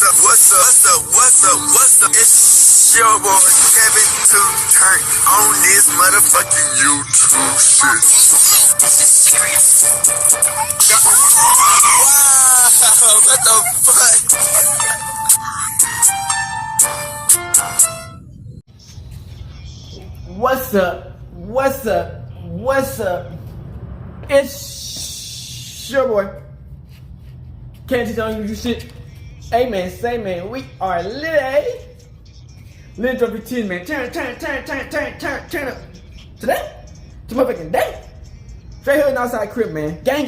What's up? It's your boy Kevin to turn on this motherfucking YouTube shit. This is serious. Wow, what the fuck? What's up? It's your boy. Can't you tell you shit? Hey man, say man, we are lit. Lit up your titties, man. Turn up. Today? Motherfucking day. Straight hood and outside crib, man. Gang.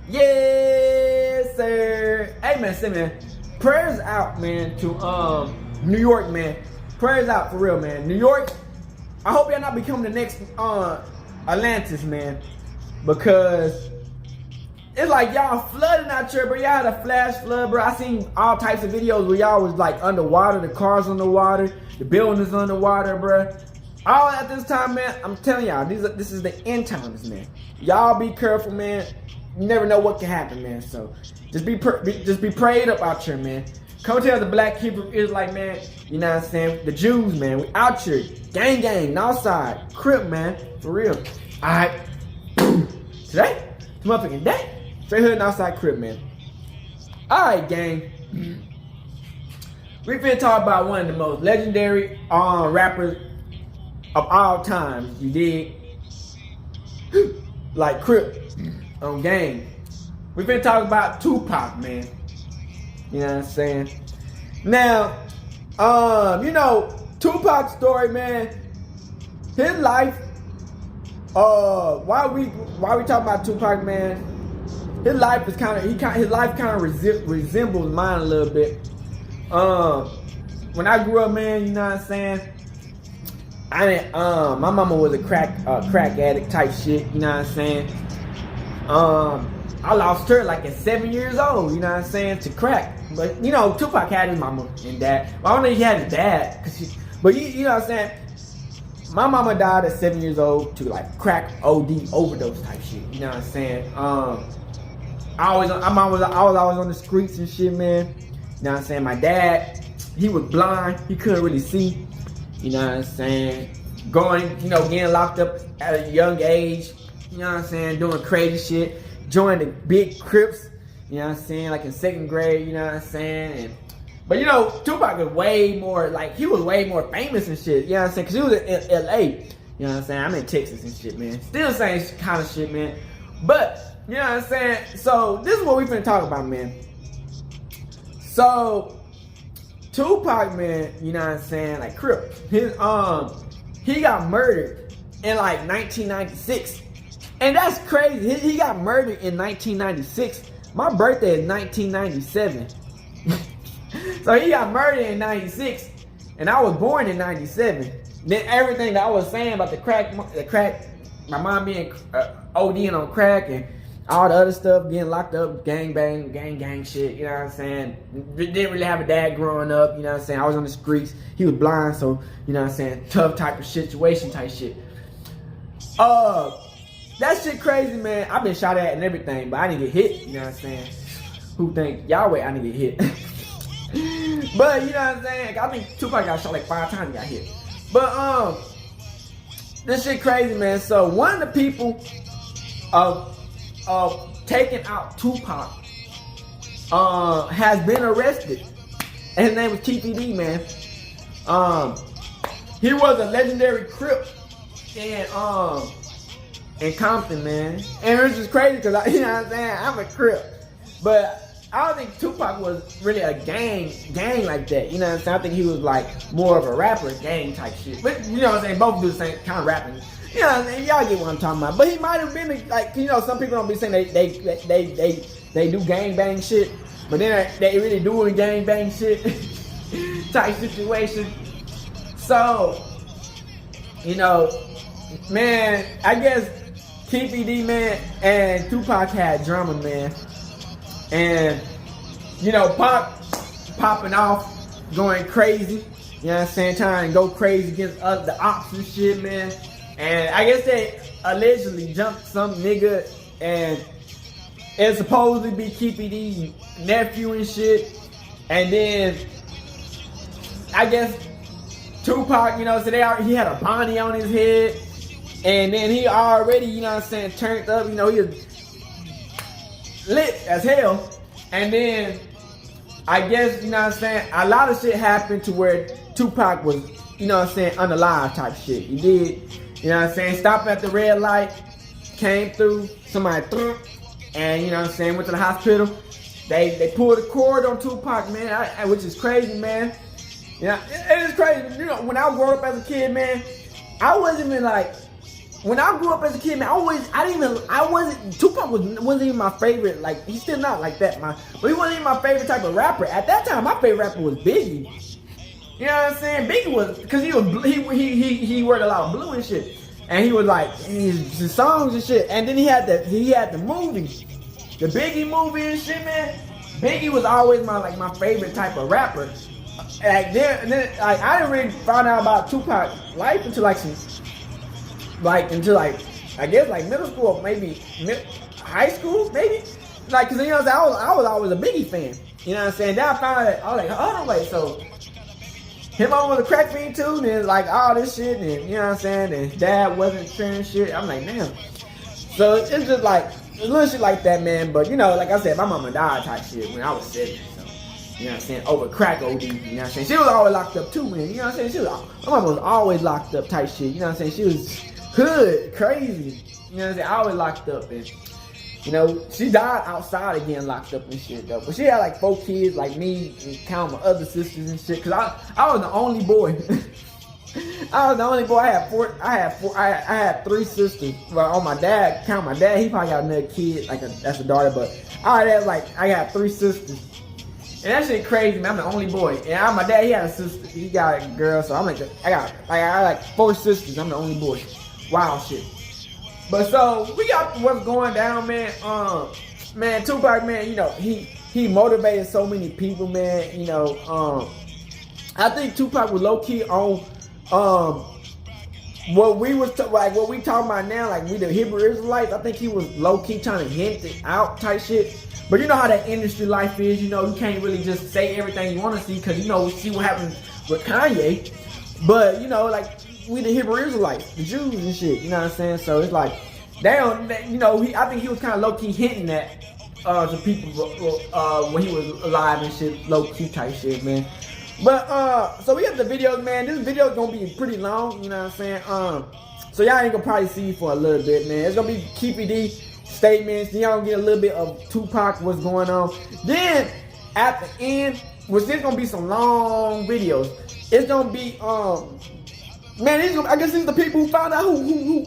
Yes, sir. Hey man, say man. Prayers out, man, to New York, man. Prayers out for real, man. New York, I hope y'all not become the next Atlantis, man. Because it's like y'all flooding out here, bro. Y'all had a flash flood, bro. I seen all types of videos where y'all was like underwater, the cars underwater, the buildings underwater, bro. All at this time, man, I'm telling y'all, this is the end times, man. Y'all be careful, man. You never know what can happen, man. So just be prayed up out here, man. Come tell the black Hebrew Israelite, man. You know what I'm saying? The Jews, man. We out here, gang, outside, crib, man, for real. All right, today, motherfucking day. Straight hood and outside crib, man. Alright, gang. We finna talk about one of the most legendary rappers of all time. You dig? Like Crip on gang. We finna talk about Tupac, man. You know what I'm saying? Now, you know, Tupac's story, man. His life. Why we talking about Tupac, man? His life is resembles mine a little bit. When I grew up, man, you know what I'm saying? My mama was a crack addict type shit, you know what I'm saying? I lost her like at 7 years old, you know what I'm saying, to crack. But you know, Tupac had his mama and dad. Well, I don't know if he had his dad, but you know what I'm saying? My mama died at 7 years old to like crack OD overdose type shit, you know what I'm saying? I was always on the streets and shit, man. You know what I'm saying? My dad, he was blind. He couldn't really see. You know what I'm saying? Getting locked up at a young age. You know what I'm saying? Doing crazy shit. Joining the big Crips. You know what I'm saying? Like in 2nd grade, you know what I'm saying? But you know, Tupac was way more, like, he was way more famous and shit. You know what I'm saying? Because he was in LA. You know what I'm saying? I'm in Texas and shit, man. Still saying kind of shit, man. But you know what I'm saying? So this is what we finna talk about, man. So Tupac, man, you know what I'm saying? Like Crip, he got murdered in like 1996, and that's crazy. He got murdered in 1996. My birthday is 1997, so he got murdered in 96, and I was born in 97. Then everything that I was saying about the crack, my mom being ODing on crack and all the other stuff, getting locked up, gang shit, you know what I'm saying? Didn't really have a dad growing up, you know what I'm saying? I was on the streets, he was blind, so, you know what I'm saying? Tough type of situation type shit. That shit crazy, man. I've been shot at and everything, but I didn't get hit, you know what I'm saying? Who think Yahweh I didn't get hit? But, you know what I'm saying? I think Tupac got shot like 5 times and got hit. But, this shit crazy, man. So, one of the people of taking out Tupac has been arrested, and his name was Keefe, man. He was a legendary Crip in Compton, man, and it was just crazy because you know what I'm saying, I'm a Crip, but I don't think Tupac was really a gang like that, you know what I'm saying? I think he was like more of a rapper, gang type shit, but you know what I'm saying, both do the same kind of rapping. You know what I'm saying? Y'all get what I'm talking about. But he might have been like, you know, some people don't be saying they do gangbang shit, but then they really doing gangbang shit type situation. So, you know, man, I guess Keefe, man, and Tupac had drama, man. And, you know, Pac popping off, going crazy. You know what I'm saying? Trying to go crazy against the ops and shit, man. And I guess they allegedly jumped some nigga and it's supposedly be Keefe D's nephew and shit. And then I guess Tupac, you know, so he had a bonnie on his head. And then he already, you know what I'm saying, turned up, you know, he was lit as hell. And then I guess, you know what I'm saying, a lot of shit happened to where Tupac was, you know what I'm saying, unalive type shit. He did, you know what I'm saying, stopping at the red light, came through, somebody threw, and you know what I'm saying, went to the hospital. They pulled a cord on Tupac, man, which is crazy, man. You know, it is crazy. You know, when I grew up as a kid, man, I wasn't even like, when I grew up as a kid, man, Tupac wasn't even my favorite, like, he's still not like that, but he wasn't even my favorite type of rapper. At that time, my favorite rapper was Biggie. You know what I'm saying? Biggie was, because he wore a lot of blue and shit. And he was like, his songs and shit. And then he had the movie, the Biggie movie and shit, man. Biggie was always my favorite type of rapper. Like, I didn't really find out about Tupac's life until I guess middle school, or maybe high school, maybe. Like, cause you know what I'm saying, I was always a Biggie fan. You know what I'm saying? Then I found out, I was like, hold on, wait, so him was a crack fiend too, and then like all this shit, and you know what I'm saying, and dad wasn't sharing shit. I'm like, damn. So it's just like a little shit like that, man. But you know, like I said, my mama died type shit when I was 7. So you know what I'm saying, over crack OD. You know what I'm saying? She was always locked up too, man. You know what I'm saying? My mama was always locked up type shit. You know what I'm saying? She was hood, crazy. You know what I'm saying? Always locked up, and you know, she died outside of getting locked up and shit though. But she had like 4 kids, like me, and count my other sisters and shit. Cause I was the only boy. I was the only boy. I had 3 sisters. Well, on my dad, count my dad, he probably got another kid, that's a daughter. But I got 3 sisters. And that shit crazy, man. I'm the only boy. And my dad, he had a sister. He got a girl. So I got 4 sisters. I'm the only boy. Wild shit. But so we got what's going down, man. Man, Tupac, man, you know, he motivated so many people, man. You know, I think Tupac was low key on what we talking about now, like we the Hebrew Israelites. I think he was low key trying to hint it out type shit. But you know how that industry life is. You know, you can't really just say everything you want to see, because you know, see what happened with Kanye. But you know, like, we the Hebrew Israelites, the Jews and shit, you know what I'm saying? So it's like, you know, I think he was kind of low-key hinting that to people when he was alive and shit, low-key type shit, man. But, so we have the videos, man. This video is going to be pretty long, you know what I'm saying? So y'all ain't going to probably see for a little bit, man. It's going to be Keefe D statements. Then y'all going to get a little bit of Tupac, what's going on. Then, at the end, which there's going to be some long videos. It's going to be, man, I guess these are the people who found out who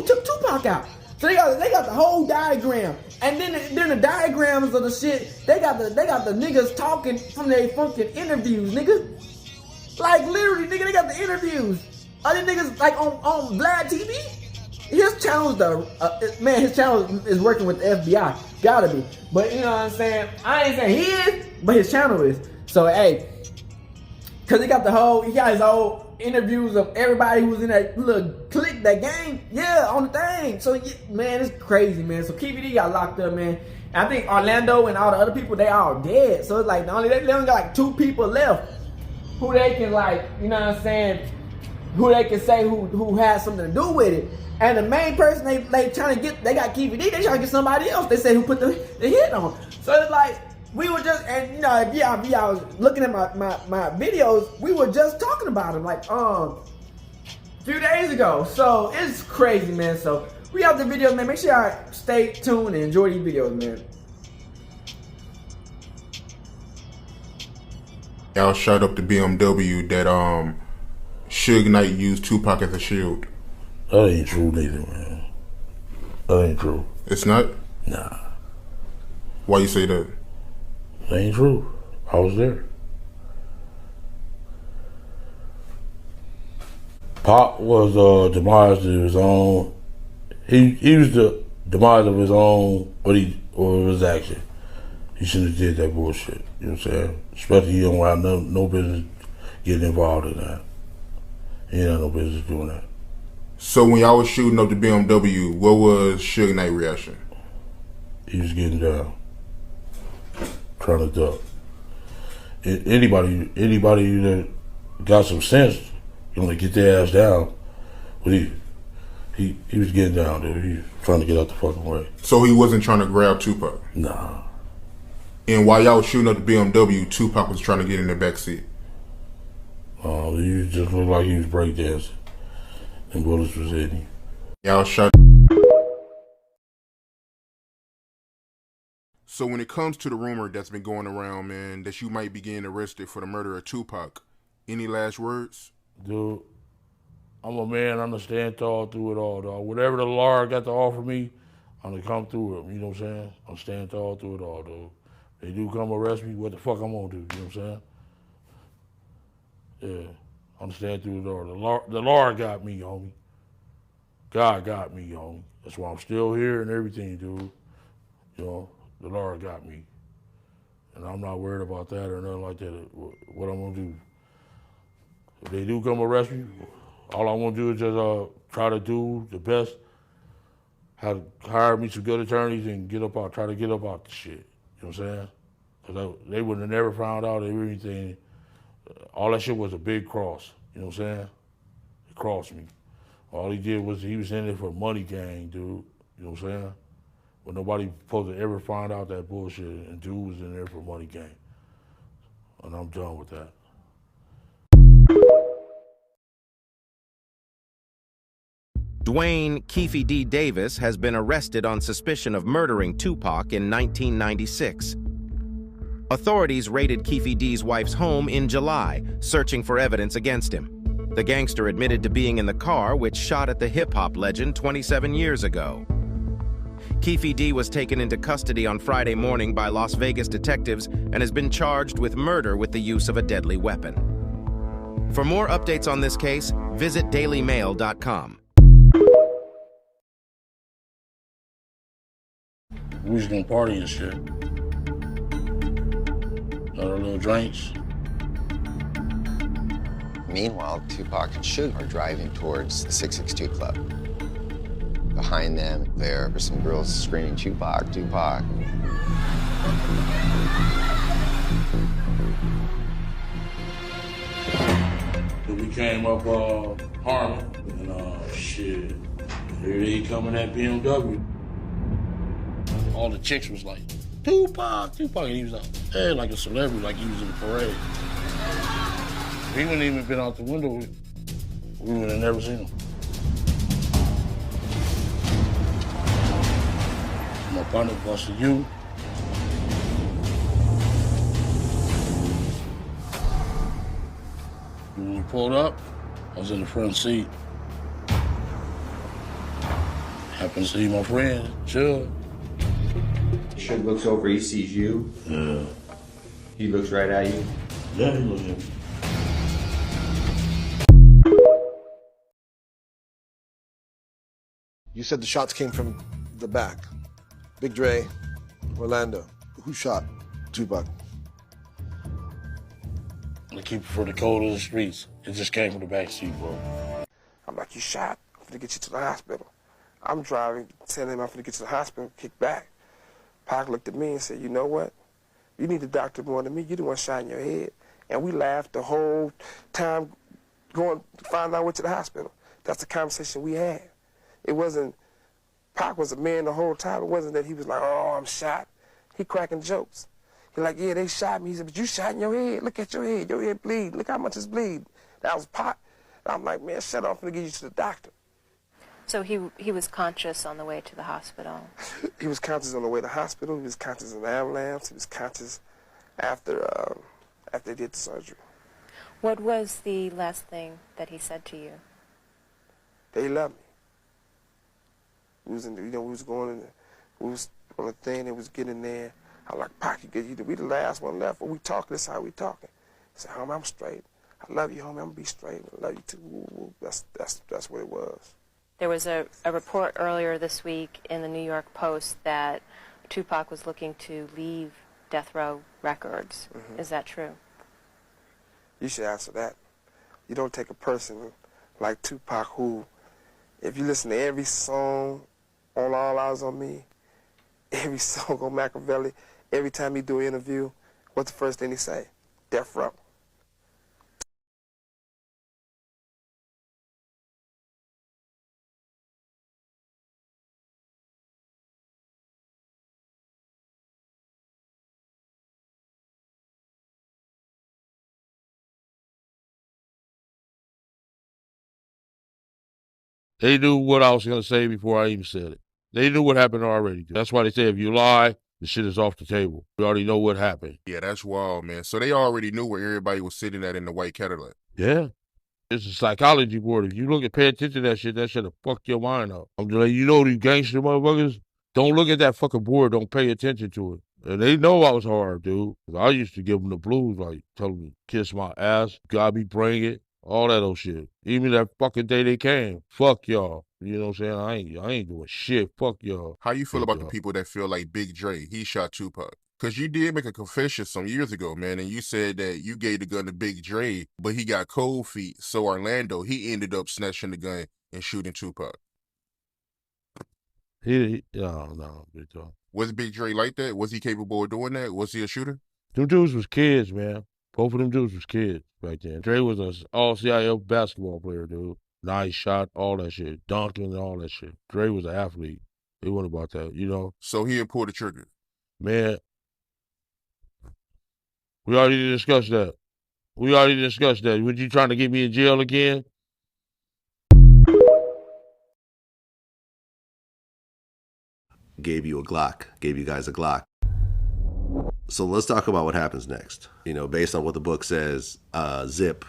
took Tupac out. So they got the whole diagram, and then the diagrams of the shit. They got the niggas talking from their fucking interviews, nigga. Like literally, nigga, they got the interviews. Other niggas like on Vlad TV. His channel his channel is working with the FBI. Gotta be, but you know what I'm saying. I ain't saying he is, but his channel is. So hey, cause he got his whole interviews of everybody who was in that little clique, that gang, yeah, on the thing. So yeah, man, it's crazy, man. So Keefe D got locked up, man. And I think Orlando and all the other people, they all dead. So it's like they only got like 2 people left who they can, like, you know what I'm saying, who they can say who has something to do with it. And the main person they trying to get, they got Keefe D, they trying to get somebody else. They say who put the hit on. So it's like, we were just, and you know, if y'all was looking at my videos, we were just talking about him like a few days ago. So it's crazy, man. So we have the videos, man. Make sure y'all stay tuned and enjoy these videos, man. Y'all shot up the BMW that Suge Knight used Tupac as a shield. That ain't true neither, man. That ain't true. It's not? Nah. Why you say that? That ain't true. I was there. Pop was demised of his own. He was the demise of his own, or his action. He shouldn't have did that bullshit. You know what I'm saying? Especially he don't have no business getting involved in that. He ain't have no business doing that. So when y'all was shooting up the BMW, what was Suge Knight's reaction? he was getting down, trying to duck. Anybody that got some sense, you know, get their ass down. But he was getting down there. He was trying to get out the fucking way. So he wasn't trying to grab Tupac? Nah. And while y'all was shooting up the BMW, Tupac was trying to get in the backseat? He just looked like he was breakdancing. And bullets was hitting him. Y'all shot. So when it comes to the rumor that's been going around, man, that you might be getting arrested for the murder of Tupac, any last words? Dude, I'm a man, understand through it all, dog. Whatever the law got to offer me, I'm gonna come through it, you know what I'm saying? I'm staying tall through it all, dude. They do come arrest me, what the fuck I'm gonna do, you know what I'm saying? Yeah, I'm staying through it all. The law got me, homie. God got me, homie. That's why I'm still here and everything, dude. You know, the law got me. And I'm not worried about that or nothing like that, what I'm gonna do. If they do come arrest me, all I want to do is just try to do the best, hire me some good attorneys and try to get up out the shit. You know what I'm saying? Because they would have never found out everything. All that shit was a big cross. You know what I'm saying? It crossed me. All he did was he was in it for money gang, dude. You know what I'm saying? But nobody supposed to ever find out that bullshit, and dude was in there for money gang. And I'm done with that. Dwayne Keefe D. Davis has been arrested on suspicion of murdering Tupac in 1996. Authorities raided Keefe D's wife's home in July, searching for evidence against him. The gangster admitted to being in the car which shot at the hip-hop legend 27 years ago. Keefe D was taken into custody on Friday morning by Las Vegas detectives and has been charged with murder with the use of a deadly weapon. For more updates on this case, visit dailymail.com. We was gonna party and shit. Got our little drinks. Meanwhile, Tupac and Suge are driving towards the 662 Club. Behind them, there were some girls screaming, "Tupac, Tupac." We came up Harlem, and shit, here they come in that BMW. All the chicks was like, "Tupac, Tupac," and he was like, hey, like a celebrity, like he was in the parade. If he wouldn't even been out the window, we would have never seen him. My partner busted you. When we pulled up, I was in the front seat. Happened to see my friend, Suge. Suge looks over, he sees you. Yeah. He looks right at you. Yeah, he looks at me. You said the shots came from the back. Big Dre, Orlando. Who shot Tupac? The keeper for the code of the streets. It just came from the back seat, bro. I'm like, you shot? I'm finna get you to the hospital. I'm driving, telling him I'm finna get to the hospital, kick back. Pac looked at me and said, you know what? You need the doctor more than me. You the one shot in your head. And we laughed the whole time going to find our way to the hospital. That's the conversation we had. It wasn't, Pac was a man the whole time. It wasn't that he was like, oh, I'm shot. He cracking jokes. He like, yeah, they shot me. He said, but you shot in your head. Look at your head bleed. Look how much it's bleed. That was Pac. And I'm like, man, shut up. I'm finna get you to the doctor. So he was conscious on the way to the hospital? He was conscious on the way to the hospital. He was conscious in the ambulance. He was conscious after they did the surgery. What was the last thing that he said to you? They love me. We was in the, we was going in, we was on the thing that was getting there. I was like, Pac, we the last one left. When we talking, this how we talking. He said, homie, I'm straight. I love you, homie. I'm gonna be straight. I love you too. Woo, woo. That's what it was. There was a report earlier this week in the New York Post that Tupac was looking to leave Death Row Records. Mm-hmm. Is that true? You should answer that. You don't take a person like Tupac who, if you listen to every song on All Eyes on Me, every song on Machiavelli, every time he do an interview, what's the first thing he say? Death Row. They knew what I was going to say before I even said it. They knew what happened already. That's why they say if you lie, the shit is off the table. We already know what happened. Yeah, that's wild, man. So they already knew where everybody was sitting at in the white Cadillac. Yeah. It's a psychology board. If you look at, pay attention to that shit'll fuck your mind up. I'm just like, you know, these gangster motherfuckers, don't look at that fucking board. Don't pay attention to it. And they know I was hard, dude. I used to give them the blues, like, tell them to kiss my ass, God be bring it, all that old shit. Even that fucking day they came, fuck y'all. You know what I'm saying? I ain't doing shit. Fuck y'all. How you feel about the people that feel like Big Dre, he shot Tupac? Because you did make a confession some years ago, man, and you said that you gave the gun to Big Dre, but he got cold feet. So Orlando, he ended up snatching the gun and shooting Tupac. No, Big Dre. Was Big Dre like that? Was he capable of doing that? Was he a shooter? Them dudes was kids, man. Both of them dudes was kids back then. Dre was an all-CIF basketball player, dude. Nice shot, all that shit. Dunking and all that shit. Dre was an athlete. It wasn't about that, you know? So he didn't pull the trigger? Man, we already discussed that. Was you trying to get me in jail again? Gave you a Glock, gave you guys a Glock. So let's talk about what happens next. You know, based on what the book says, Zip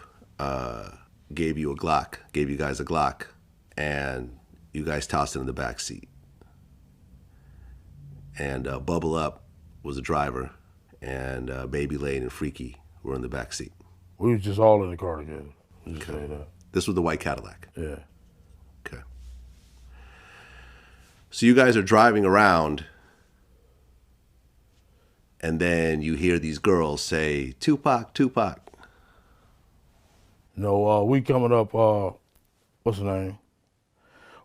gave you a Glock, gave you guys a Glock, and you guys tossed it in the back seat. And Bubble Up was a driver, and Baby Lane and Freaky were in the back seat. We was just all in the car together. Okay. This was the white Cadillac? Yeah. Okay. So you guys are driving around, and then you hear these girls say, Tupac, Tupac. No, we coming up, what's the name?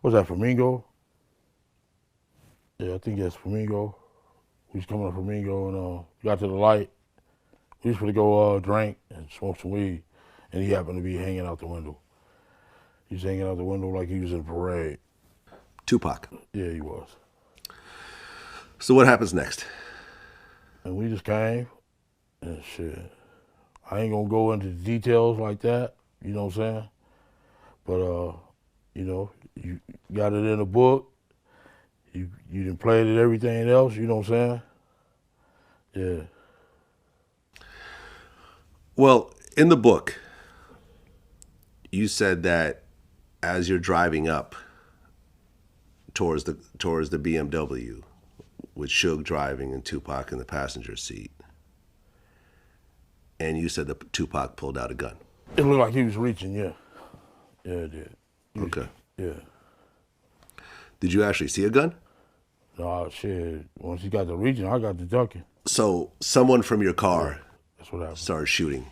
What's that, Flamingo? Yeah, I think that's Flamingo. We was coming up Flamingo and got to the light. We was going to go drink and smoke some weed, and he happened to be hanging out the window. He was hanging out the window like he was in a parade. Tupac? Yeah, he was. So what happens next? And we just came, and shit. I ain't gonna go into the details like that, you know what I'm saying? But, you know, you got it in the book. You done played it, everything else, you know what I'm saying? Yeah. Well, in the book, you said that as you're driving up towards the BMW, with Suge driving and Tupac in the passenger seat, and you said that Tupac pulled out a gun. It looked like he was reaching, yeah. Yeah, it did. Okay. Yeah. Did you actually see a gun? No, shit. Once he got the reaching, I got the ducking. So someone from your car That's what happened. started shooting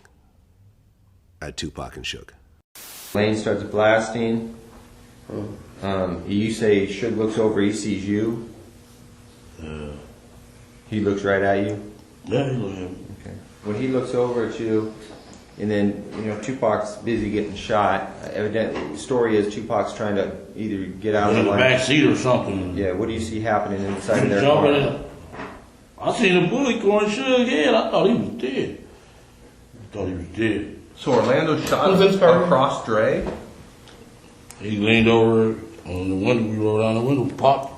at Tupac and Suge. Lane starts blasting. You say Suge looks over, he sees you. He looks right at you. Yeah, he looked at me. Okay. When he looks over at you, and then, you know, Tupac's busy getting shot. Evidently, the story is Tupac's trying to either get out In of the back seat or something. Yeah, what do you see happening inside of their Jumping car? in. I seen a bullet going Suge's head. I thought he was dead. So Orlando shot across Dre? He leaned over on the window. We rolled down the window, popped.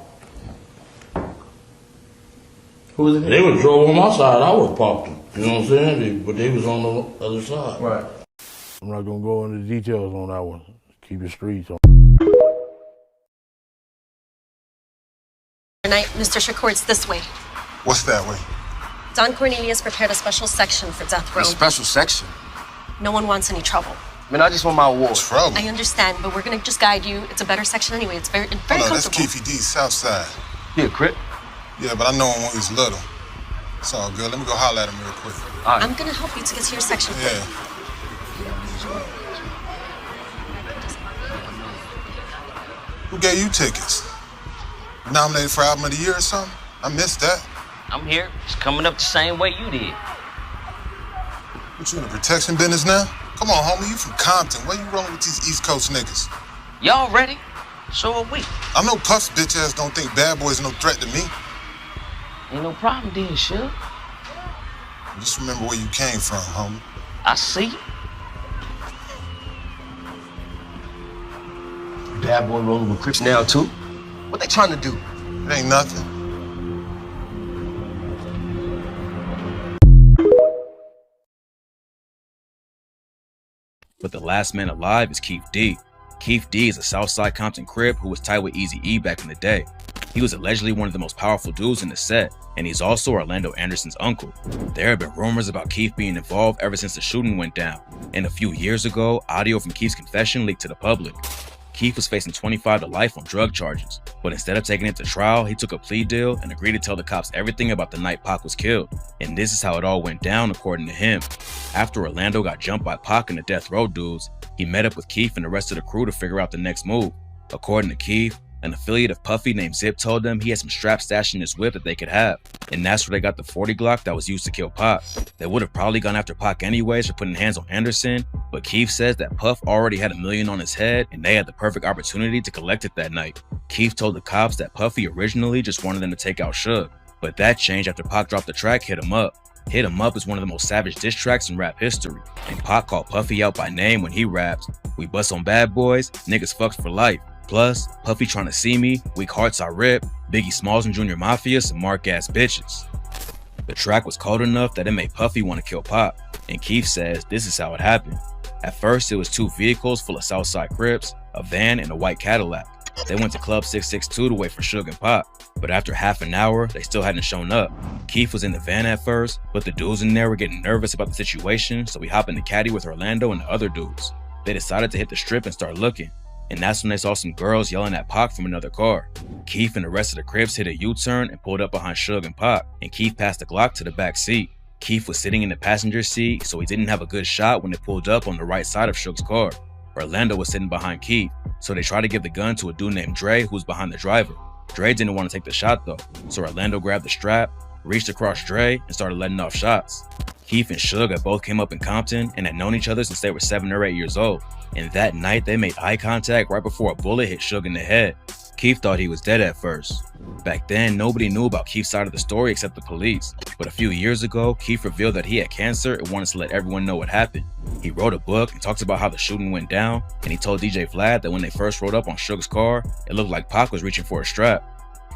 Who was it? They would drove on my side. I would have popped them. You know what I'm saying? But they was on the other side. Right. I'm not gonna go into details on that one. Keep it streets on. Tonight, Mr. Shakur, it's this way. What's that way? Don Cornelius prepared a special section for death row. A special section? No one wants any trouble. Man, I just want my award. Trouble? I understand, but we're gonna just guide you. It's a better section anyway. It's very Hold on, comfortable. that's Keefe D's South Side. Yeah, Crip. Yeah, but I know him when he was little. It's all good. Let me go holler at him real quick. I'm gonna help you to get to your section. Yeah. Who gave you tickets? Nominated for Album of the Year or something? I missed that. I'm here. It's coming up the same way you did. What, you in the protection business now? Come on, homie, you from Compton. Why you rolling with these East Coast niggas? Y'all ready? So are we. I know Puff's bitch ass don't think bad boys no threat to me. Ain't no problem then, Suge. Just remember where you came from, homie. I see. Bad boy rolling with Crips now, too? What they trying to do? It ain't nothing. But the last man alive is Keefe D. Keefe D is a Southside Compton Crip who was tied with Eazy-E back in the day. He was allegedly one of the most powerful dudes in the set, and he's also Orlando Anderson's uncle. There have been rumors about Keefe being involved ever since the shooting went down, and a few years ago, audio from Keefe's confession leaked to the public. Keefe was facing 25 to life on drug charges, but instead of taking it to trial, he took a plea deal and agreed to tell the cops everything about the night Pac was killed. And this is how it all went down according to him. After Orlando got jumped by Pac and the Death Row dudes, he met up with Keefe and the rest of the crew to figure out the next move. According to Keefe, an affiliate of Puffy named Zip told them he had some straps stashed in his whip that they could have, and that's where they got the 40 Glock that was used to kill Pac. They would have probably gone after Pac anyways for putting hands on Anderson, but Keefe says that Puff already had $1 million on his head and they had the perfect opportunity to collect it that night. Keefe told the cops that Puffy originally just wanted them to take out Suge, but that changed after Pac dropped the track Hit 'Em Up. Hit 'Em Up is one of the most savage diss tracks in rap history, and Pac called Puffy out by name when he raps, "We bust on bad boys, niggas fucks for life. Plus, Puffy trying to see me, weak hearts I rip, Biggie Smalls and Junior Mafia some mark ass bitches." The track was cold enough that it made Puffy want to kill Pac, and Keefe says this is how it happened. At first, it was 2 vehicles full of Southside Crips, a van and a white Cadillac. They went to Club 662 to wait for Suge and Pac, but after half an hour, they still hadn't shown up. Keefe was in the van at first, but the dudes in there were getting nervous about the situation, so he hopped in the caddy with Orlando and the other dudes. They decided to hit the strip and start looking, and that's when they saw some girls yelling at Pac from another car. Keefe and the rest of the Crips hit a U-turn and pulled up behind Suge and Pac, and Keefe passed the Glock to the back seat. Keefe was sitting in the passenger seat, so he didn't have a good shot when they pulled up on the right side of Suge's car. Orlando was sitting behind Keefe, so they tried to give the gun to a dude named Dre who was behind the driver. Dre didn't want to take the shot though, so Orlando grabbed the strap, reached across Dre, and started letting off shots. Keefe and Suge had both came up in Compton and had known each other since they were 7 or 8 years old, and that night they made eye contact right before a bullet hit Suge in the head. Keefe thought he was dead at first. Back then, nobody knew about Keefe's side of the story except the police, but a few years ago, Keefe revealed that he had cancer and wanted to let everyone know what happened. He wrote a book and talks about how the shooting went down, and he told DJ Vlad that when they first rode up on Suge's car, it looked like Pac was reaching for a strap.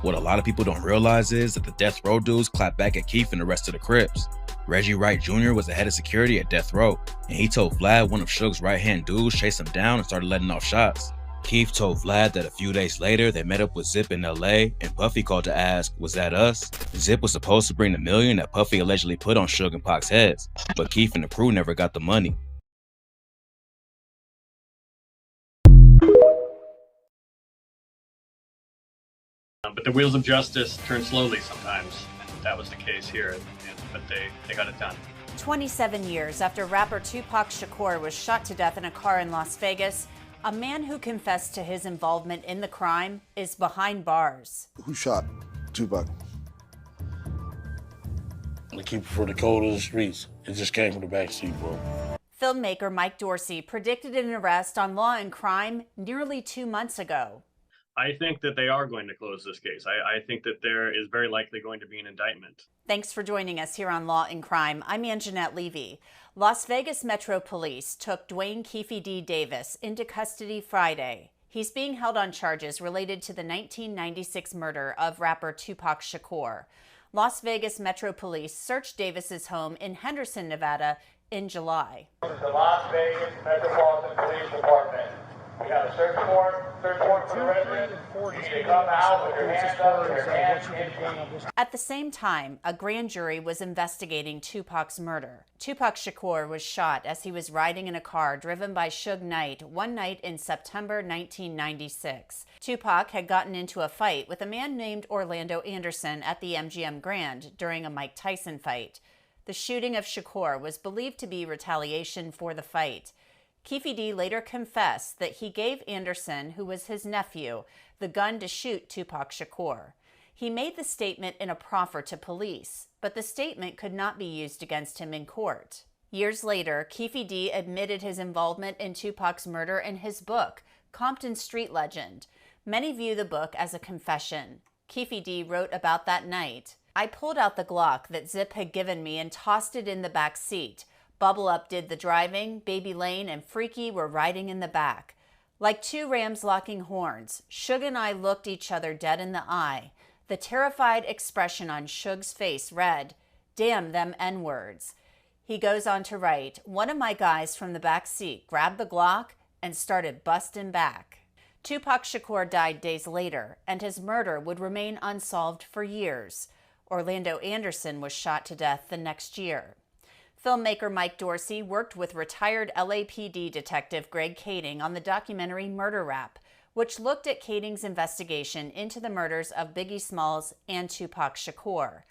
What a lot of people don't realize is that the Death Row dudes clapped back at Keefe and the rest of the Crips. Reggie Wright Jr. was the head of security at Death Row, and he told Vlad one of Suge's right-hand dudes chased him down and started letting off shots. Keefe told Vlad that a few days later they met up with Zip in LA, and Puffy called to ask, was that us? Zip was supposed to bring the $1 million that Puffy allegedly put on Suge and Pac's heads, but Keefe and the crew never got the money. But the wheels of justice turn slowly sometimes, and that was the case here, but they got it done. 27 years after rapper Tupac Shakur was shot to death in a car in Las Vegas, a man who confessed to his involvement in the crime is behind bars. Who shot Tupac? The keeper for the code of the streets. It just came from the backseat, bro. Filmmaker Mike Dorsey predicted an arrest on Law and Crime nearly 2 months ago. I think that they are going to close this case. I think that there is very likely going to be an indictment. Thanks for joining us here on Law and Crime. I'm Anjanette Levy. Las Vegas Metro Police took Dwayne Keefe D. Davis into custody Friday. He's being held on charges related to the 1996 murder of rapper Tupac Shakur. Las Vegas Metro Police searched Davis's home in Henderson, Nevada in July. The Las Vegas Metropolitan Police Department. We got a search warrant for the resident. You need to come out with your hands up and your hands empty. At the same time, a grand jury was investigating Tupac's murder. Tupac Shakur was shot as he was riding in a car driven by Suge Knight one night in September 1996. Tupac had gotten into a fight with a man named Orlando Anderson at the MGM Grand during a Mike Tyson fight. The shooting of Shakur was believed to be retaliation for the fight. Keefe D. later confessed that he gave Anderson, who was his nephew, the gun to shoot Tupac Shakur. He made the statement in a proffer to police, but the statement could not be used against him in court. Years later, Keefe D admitted his involvement in Tupac's murder in his book, Compton Street Legend. Many view the book as a confession. Keefe D wrote about that night. I pulled out the Glock that Zip had given me and tossed it in the back seat. Bubble Up did the driving, Baby Lane and Freaky were riding in the back. Like two rams locking horns, Suge and I looked each other dead in the eye. The terrified expression on Suge's face read, "Damn them N-words." He goes on to write, one of my guys from the back seat grabbed the Glock and started busting back. Tupac Shakur died days later, and his murder would remain unsolved for years. Orlando Anderson was shot to death the next year. Filmmaker Mike Dorsey worked with retired LAPD detective Greg Kading on the documentary Murder Rapp, which looked at Kading's investigation into the murders of Biggie Smalls and Tupac Shakur.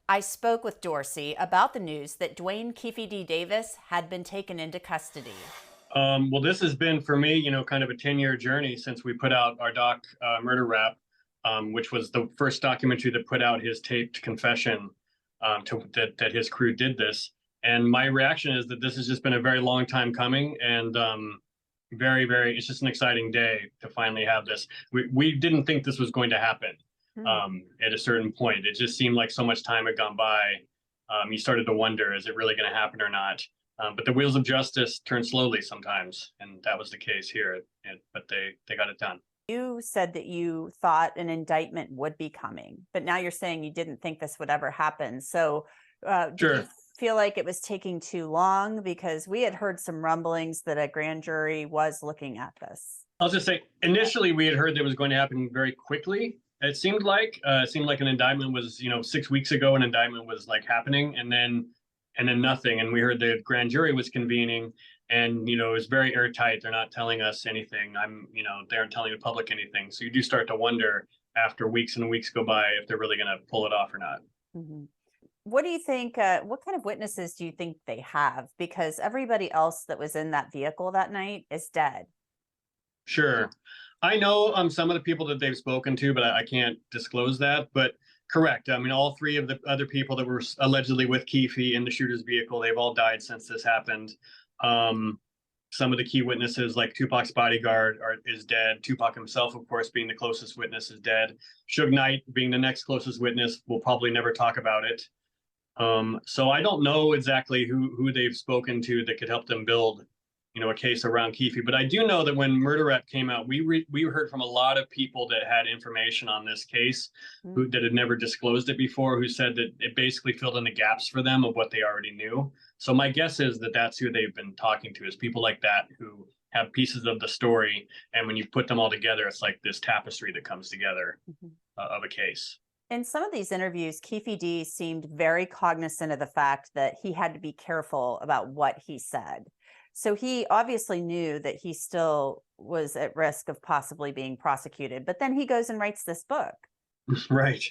I spoke with Dorsey about the news that Dwayne Keefe D. Davis had been taken into custody. Well, this has been, for me, kind of a 10-year journey since we put out our doc, Murder Rap, which was the first documentary that put out his taped confession that his crew did this. And my reaction is that this has just been a very long time coming, and very, very, it's just an exciting day to finally have this. We didn't think this was going to happen at a certain point. It just seemed like so much time had gone by. You started to wonder, is it really going to happen or not? But the wheels of justice turn slowly sometimes, and that was the case here. But they got it done. You said that you thought an indictment would be coming, but now you're saying you didn't think this would ever happen. So did you feel like it was taking too long? Because we had heard some rumblings that a grand jury was looking at this. I'll just say, initially we had heard that it was going to happen very quickly. It seemed like an indictment was, 6 weeks ago, an indictment was like happening, and then nothing. And we heard the grand jury was convening, and it was very airtight. They're not telling us anything. They aren't telling the public anything. So you do start to wonder after weeks and weeks go by if they're really going to pull it off or not. Mm-hmm. What do you think? What kind of witnesses do you think they have? Because everybody else that was in that vehicle that night is dead. Sure. I know some of the people that they've spoken to, but I can't disclose that. But correct. I mean, all three of the other people that were allegedly with Keefe in the shooter's vehicle, they've all died since this happened. Some of the key witnesses, like Tupac's bodyguard, is dead. Tupac himself, of course, being the closest witness, is dead. Suge Knight, being the next closest witness, will probably never talk about it. So I don't know exactly who they've spoken to that could help them build, a case around Keefe. But I do know that when Murder Rap came out, we heard from a lot of people that had information on this case that had never disclosed it before, who said that it basically filled in the gaps for them of what they already knew. So my guess is that that's who they've been talking to, is people like that who have pieces of the story. And when you put them all together, it's like this tapestry that comes together of a case. In some of these interviews, Keefe D seemed very cognizant of the fact that he had to be careful about what he said. So he obviously knew that he still was at risk of possibly being prosecuted, but then he goes and writes this book. Right.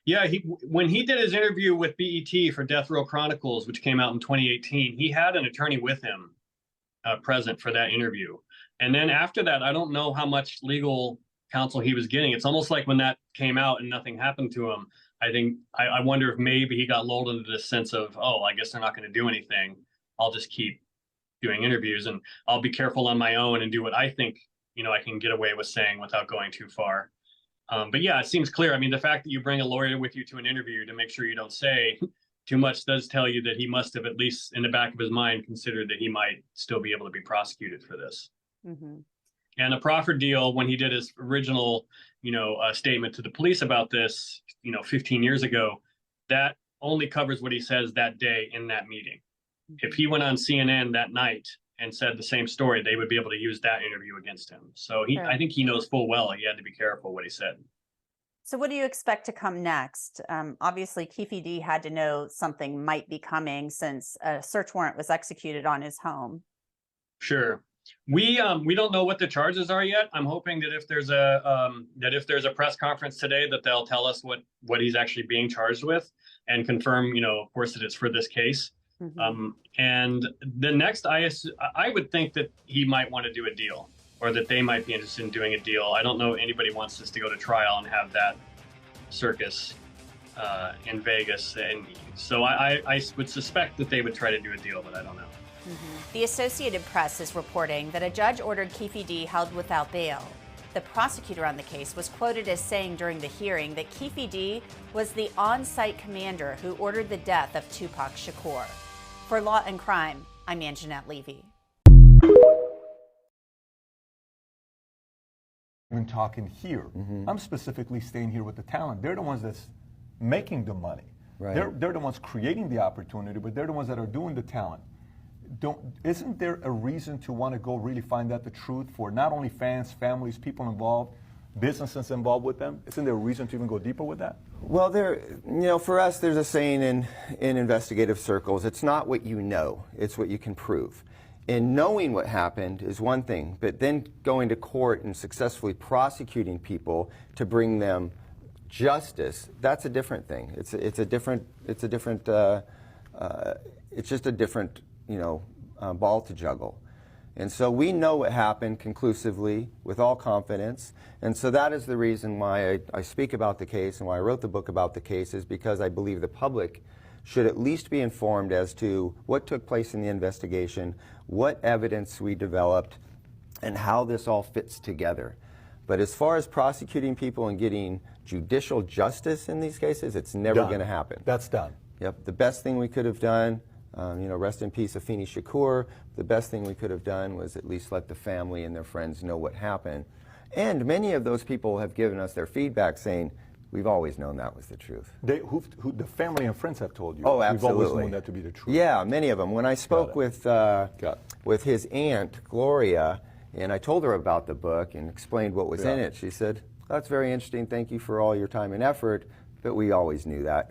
Yeah, when he did his interview with BET for Death Row Chronicles, which came out in 2018, he had an attorney with him present for that interview. And then after that, I don't know how much legal counsel he was getting. It's almost like when that came out and nothing happened to him, I wonder if maybe he got lulled into this sense of, I guess they're not going to do anything. I'll just keep doing interviews, and I'll be careful on my own and do what I think, I can get away with saying without going too far. But yeah, it seems clear. I mean, the fact that you bring a lawyer with you to an interview to make sure you don't say too much does tell you that he must have, at least in the back of his mind, considered that he might still be able to be prosecuted for this. Mm-hmm. And a proffer deal, when he did his original, statement to the police about this, 15 years ago, that only covers what he says that day in that meeting. If he went on CNN that night and said the same story, they would be able to use that interview against him. So I think he knows full well he had to be careful what he said. So what do you expect to come next? Obviously, Keefe D had to know something might be coming since a search warrant was executed on his home. Sure. We don't know what the charges are yet. I'm hoping that if there's a press conference today, that they'll tell us what he's actually being charged with and confirm, of course, that it's for this case. Mm-hmm. And the next, I would think that he might want to do a deal, or that they might be interested in doing a deal. I don't know anybody wants this to go to trial and have that circus in Vegas, and so I would suspect that they would try to do a deal, but I don't know. The Associated Press is reporting that a judge ordered Keefe D held without bail. The prosecutor on the case was quoted as saying during the hearing that Keefe D was the on-site commander who ordered the death of Tupac Shakur. For Law and Crime, I'm Anjanette Levy. I'm talking here. I'm specifically staying here with the talent. They're the ones that's making the money. Right. They're the ones creating the opportunity, but they're the ones that are doing the talent. Isn't there a reason to want to go really find out the truth for not only fans, families, people involved, businesses involved with them? Isn't there a reason to even go deeper with that? Well, for us, there's a saying in investigative circles, it's not what you know, it's what you can prove. And knowing what happened is one thing, but then going to court and successfully prosecuting people to bring them justice, that's a different thing. It's just a different, ball to juggle. And so we know what happened conclusively with all confidence. And so that is the reason why I speak about the case and why I wrote the book about the case, is because I believe the public should at least be informed as to what took place in the investigation, what evidence we developed, and how this all fits together. But as far as prosecuting people and getting judicial justice in these cases, it's never going to happen. That's done. Yep. The best thing we could have done, rest in peace, Afeni Shakur, the best thing we could have done was at least let the family and their friends know what happened. And many of those people have given us their feedback saying, we've always known that was the truth. Who the family and friends have told you? Oh, absolutely. We've always known that to be the truth. Yeah, many of them. When I spoke with his aunt, Gloria, and I told her about the book and explained what was in it, she said, that's very interesting. Thank you for all your time and effort, but we always knew that.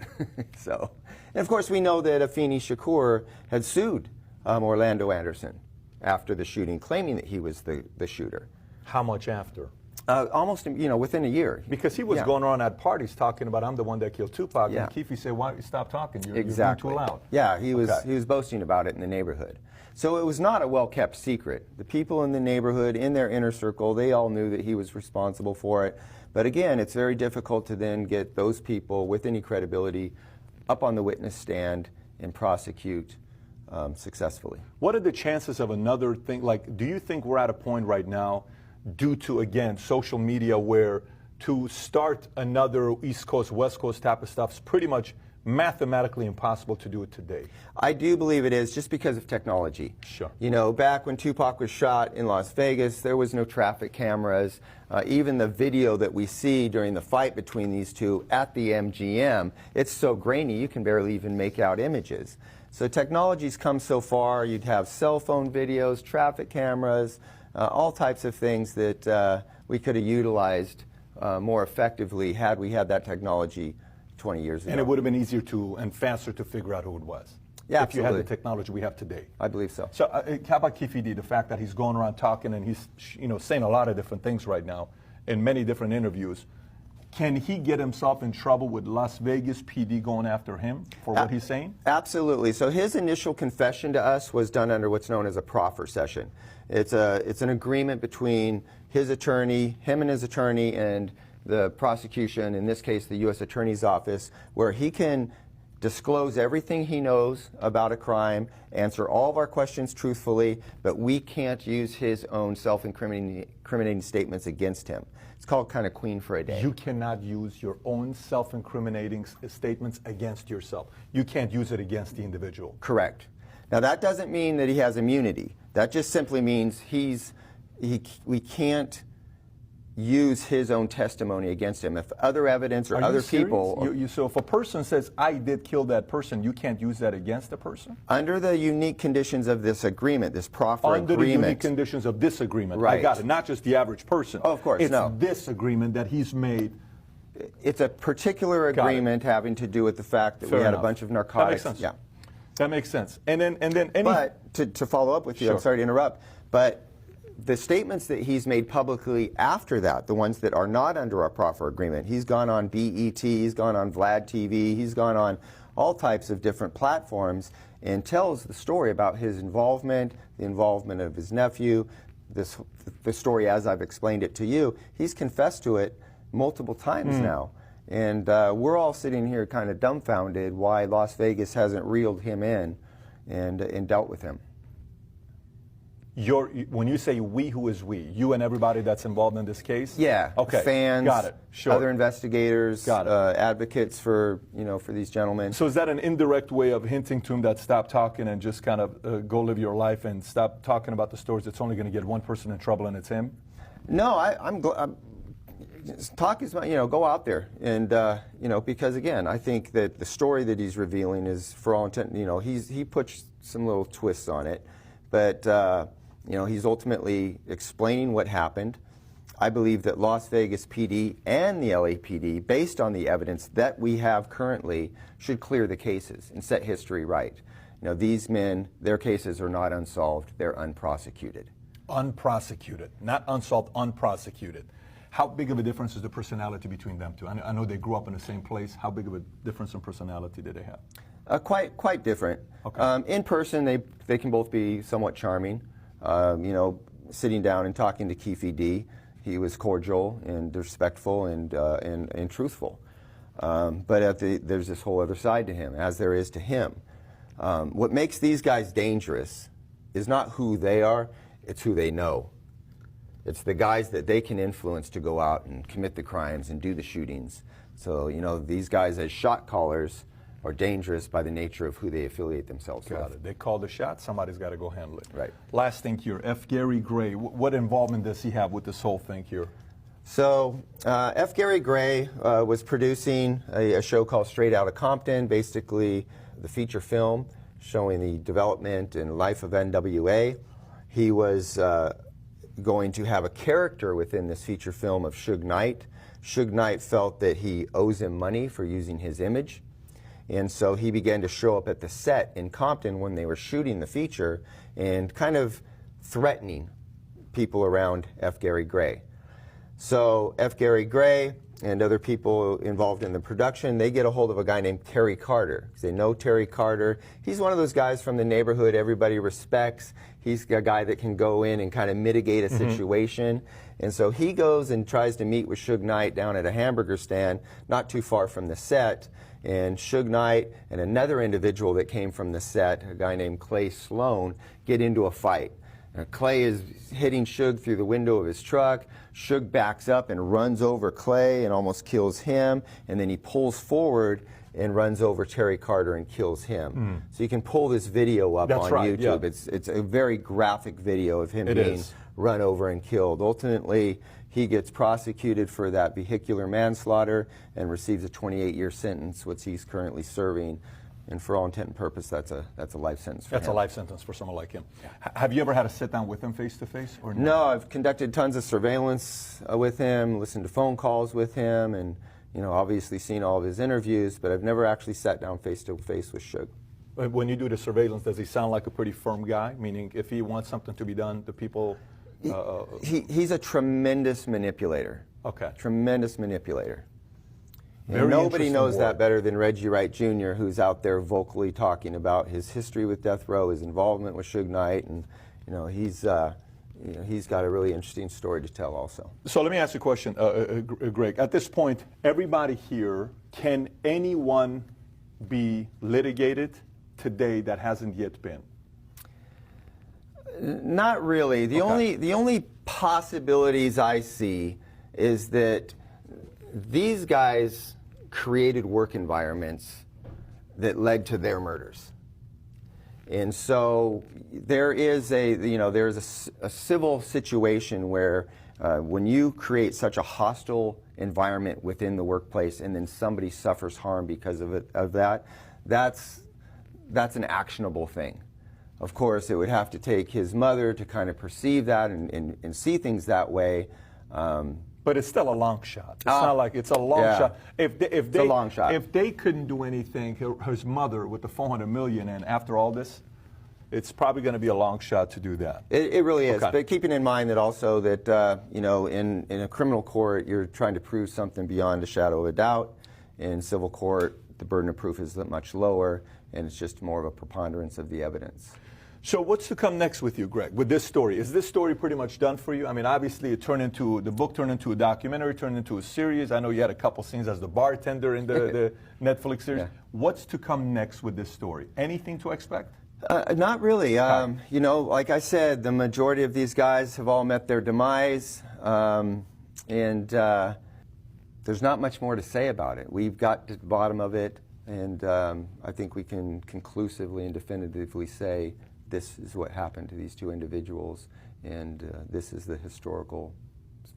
So, and of course, we know that Afeni Shakur had sued Orlando Anderson after the shooting, claiming that he was the shooter. How much after? Almost, within a year. Because he was going around at parties talking about, I'm the one that killed Tupac, and Keefe said, why don't you stop talking? You're being too loud. Yeah, he was boasting about it in the neighborhood. So it was not a well-kept secret. The people in the neighborhood, in their inner circle, they all knew that he was responsible for it. But again, it's very difficult to then get those people with any credibility up on the witness stand and prosecute successfully. What are the chances of another thing? Like, do you think we're at a point right now, due to, again, social media, where to start another East Coast, West Coast type of stuff is pretty much mathematically impossible to do it today? I do believe it is, just because of technology. Sure. Back when Tupac was shot in Las Vegas, there was no traffic cameras. Even the video that we see during the fight between these two at the MGM, it's so grainy you can barely even make out images. So technology's come so far. You'd have cell phone videos, traffic cameras, all types of things that we could have utilized more effectively had we had that technology 20 years ago. And it would have been easier and faster to figure out who it was. Yeah, if you had the technology we have today. I believe so. So how about Keefe D, the fact that he's going around talking and he's saying a lot of different things right now in many different interviews. Can he get himself in trouble with Las Vegas PD going after him for what he's saying? Absolutely. So his initial confession to us was done under what's known as a proffer session. It's an agreement between his attorney, him and his attorney, and the prosecution, in this case the U.S. Attorney's Office, where he can disclose everything he knows about a crime, answer all of our questions truthfully, but we can't use his own self-incriminating statements against him. It's called kind of queen for a day. You cannot use your own self-incriminating statements against yourself. You can't use it against the individual. Correct. Now that doesn't mean that he has immunity. That just simply means we can't use his own testimony against him. If other evidence or other people... So if a person says, I did kill that person, you can't use that against the person? Under the unique conditions of this agreement, this proffer agreement... Under the unique conditions of this agreement. Right. I got it. Not just the average person. Oh, of course, it's no. This agreement that he's made. It's a particular agreement having to do with the fact that we had a bunch of narcotics. That makes sense. Yeah. That makes sense. And then But to follow up with you, I'm sorry to interrupt, but the statements that he's made publicly after that, the ones that are not under our proffer agreement, he's gone on BET, he's gone on Vlad TV, he's gone on all types of different platforms and tells the story about his involvement, the involvement of his nephew, the story as I've explained it to you. He's confessed to it multiple times now. And we're all sitting here kind of dumbfounded why Las Vegas hasn't reeled him in and dealt with him. When you say we, who is we? You and everybody that's involved in this case? Yeah. Okay. Fans. Got it. Sure. Other investigators. Got it. Advocates for for these gentlemen. So is that an indirect way of hinting to him that stop talking and just kind of go live your life and stop talking about the stories that's only going to get one person in trouble and it's him? No, I'm talk is go out there and because again I think that the story that he's revealing is for all intent he puts some little twists on it, but he's ultimately explaining what happened. I believe that Las Vegas PD and the LAPD, based on the evidence that we have currently, should clear the cases and set history right. These men, their cases are not unsolved, they're unprosecuted. Unprosecuted, not unsolved, unprosecuted. How big of a difference is the personality between them two? I know they grew up in the same place. How big of a difference in personality did they have? Quite different. Okay. In person, they can both be somewhat charming. Sitting down and talking to Keefe D, he was cordial and respectful and truthful. But there's this whole other side to him, as there is to him. What makes these guys dangerous is not who they are, it's who they know. It's the guys that they can influence to go out and commit the crimes and do the shootings. So, these guys as shot callers are dangerous by the nature of who they affiliate themselves with. Got it. They call the shot, somebody's got to go handle it. Right. Last thing here, F. Gary Gray, what involvement does he have with this whole thing here? So, F. Gary Gray was producing a show called Straight Outta Compton, basically the feature film showing the development and life of NWA. He was going to have a character within this feature film of Suge Knight. Suge Knight felt that he owes him money for using his image. And so he began to show up at the set in Compton when they were shooting the feature and kind of threatening people around F. Gary Gray. So F. Gary Gray and other people involved in the production, they get a hold of a guy named Terry Carter. They know Terry Carter. He's one of those guys from the neighborhood everybody respects. He's a guy that can go in and kind of mitigate a situation. And so he goes and tries to meet with Suge Knight down at a hamburger stand not too far from the set. And Suge Knight and another individual that came from the set, a guy named Clay Sloan, get into a fight. Now, Clay is hitting Suge through the window of his truck. Suge backs up and runs over Clay and almost kills him. And then he pulls forward and runs over Terry Carter and kills him. So you can pull this video up on YouTube. Yeah. It's a very graphic video of him being run over and killed. Ultimately, he gets prosecuted for that vehicular manslaughter and receives a 28-year sentence, which he's currently serving. And for all intent and purpose, that's a life sentence for him. That's a life sentence for someone like him. Have you ever had a sit-down with him face-to-face? Or no, I've conducted tons of surveillance with him, listened to phone calls with him, and obviously seen all of his interviews, but I've never actually sat down face-to-face with Suge. When you do the surveillance, does he sound like a pretty firm guy? Meaning, if he wants something to be done, the people... He's a tremendous manipulator. Okay. Tremendous manipulator. And nobody knows that better than Reggie Wright Jr., who's out there vocally talking about his history with Death Row, his involvement with Suge Knight, and he's got a really interesting story to tell also. So let me ask you a question, Greg. At this point, everybody here, can anyone be litigated today that hasn't yet been? Not really. The only possibilities I see is that these guys created work environments that led to their murders. And so there is a civil situation where when you create such a hostile environment within the workplace and then somebody suffers harm because of that, that's an actionable thing. Of course, it would have to take his mother to kind of perceive that and see things that way. But it's still a long shot. It's not like it's a long shot. It's a long shot. If they couldn't do anything, his mother with the $400 million, and after all this, it's probably going to be a long shot to do that. It really is. But keeping in mind that also that in a criminal court, you're trying to prove something beyond a shadow of a doubt. In civil court, the burden of proof is much lower, and it's just more of a preponderance of the evidence. So what's to come next with you, Greg, with this story? Is this story pretty much done for you? I mean, obviously the book turned into a documentary, turned into a series. I know you had a couple scenes as the bartender in the Netflix series. Yeah. What's to come next with this story? Anything to expect? Not really. You know, like I said, the majority of these guys have all met their demise, and there's not much more to say about it. We've got to the bottom of it, and I think we can conclusively and definitively say this is what happened to these two individuals, and this is the historical,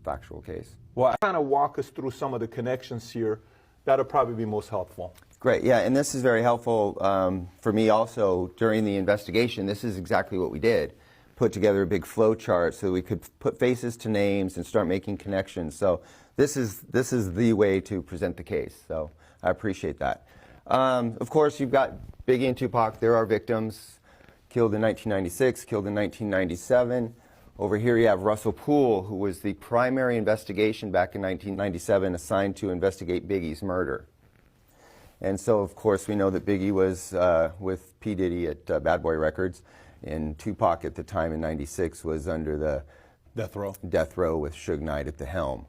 factual case. Well, kind of walk us through some of the connections here. That'll probably be most helpful. Great, yeah, and this is very helpful for me also during the investigation. This is exactly what we did. Put together a big flow chart so we could put faces to names and start making connections. So this is the way to present the case, so I appreciate that. Of course, you've got Biggie and Tupac. They're our victims. Killed in 1996, killed in 1997. Over here you have Russell Poole, who was the primary investigation back in 1997 assigned to investigate Biggie's murder. And so, of course, we know that Biggie was with P. Diddy at Bad Boy Records, and Tupac at the time in 96 was under the Death row with Suge Knight at the helm.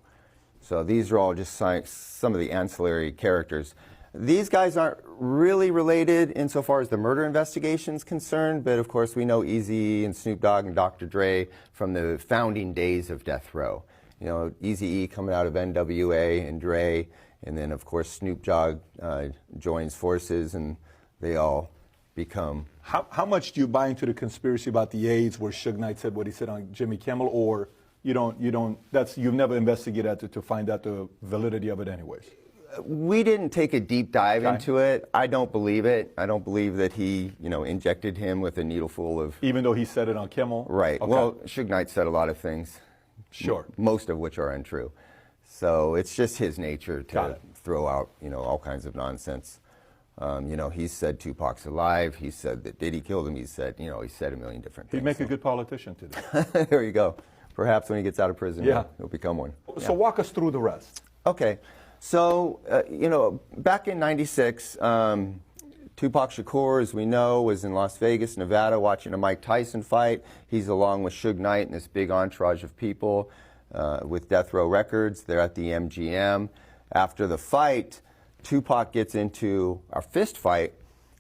So these are all just some of the ancillary characters. These guys aren't really related insofar as the murder investigation is concerned, but of course we know Eazy and Snoop Dogg and Dr. Dre from the founding days of Death Row. You know, Eazy-E coming out of NWA and Dre, and then of course Snoop Dogg joins forces and they all become... How much do you buy into the conspiracy about the AIDS where Suge Knight said what he said on Jimmy Kimmel, or you've never investigated to find out the validity of it anyways? We didn't take a deep dive into it. I don't believe it. I don't believe that he, injected him with a needle full of... Even though he said it on Kimmel? Right. Okay. Well, Suge Knight said a lot of things. Sure. Most of which are untrue. So it's just his nature to throw out, all kinds of nonsense. He said Tupac's alive. He said that Diddy killed him. He said a million different things. He'd make a good politician today. There you go. Perhaps when he gets out of prison, he'll become one. So walk us through the rest. Okay. So, back in 96, Tupac Shakur, as we know, was in Las Vegas, Nevada, watching a Mike Tyson fight. He's along with Suge Knight and this big entourage of people with Death Row Records. They're at the MGM. After the fight, Tupac gets into a fist fight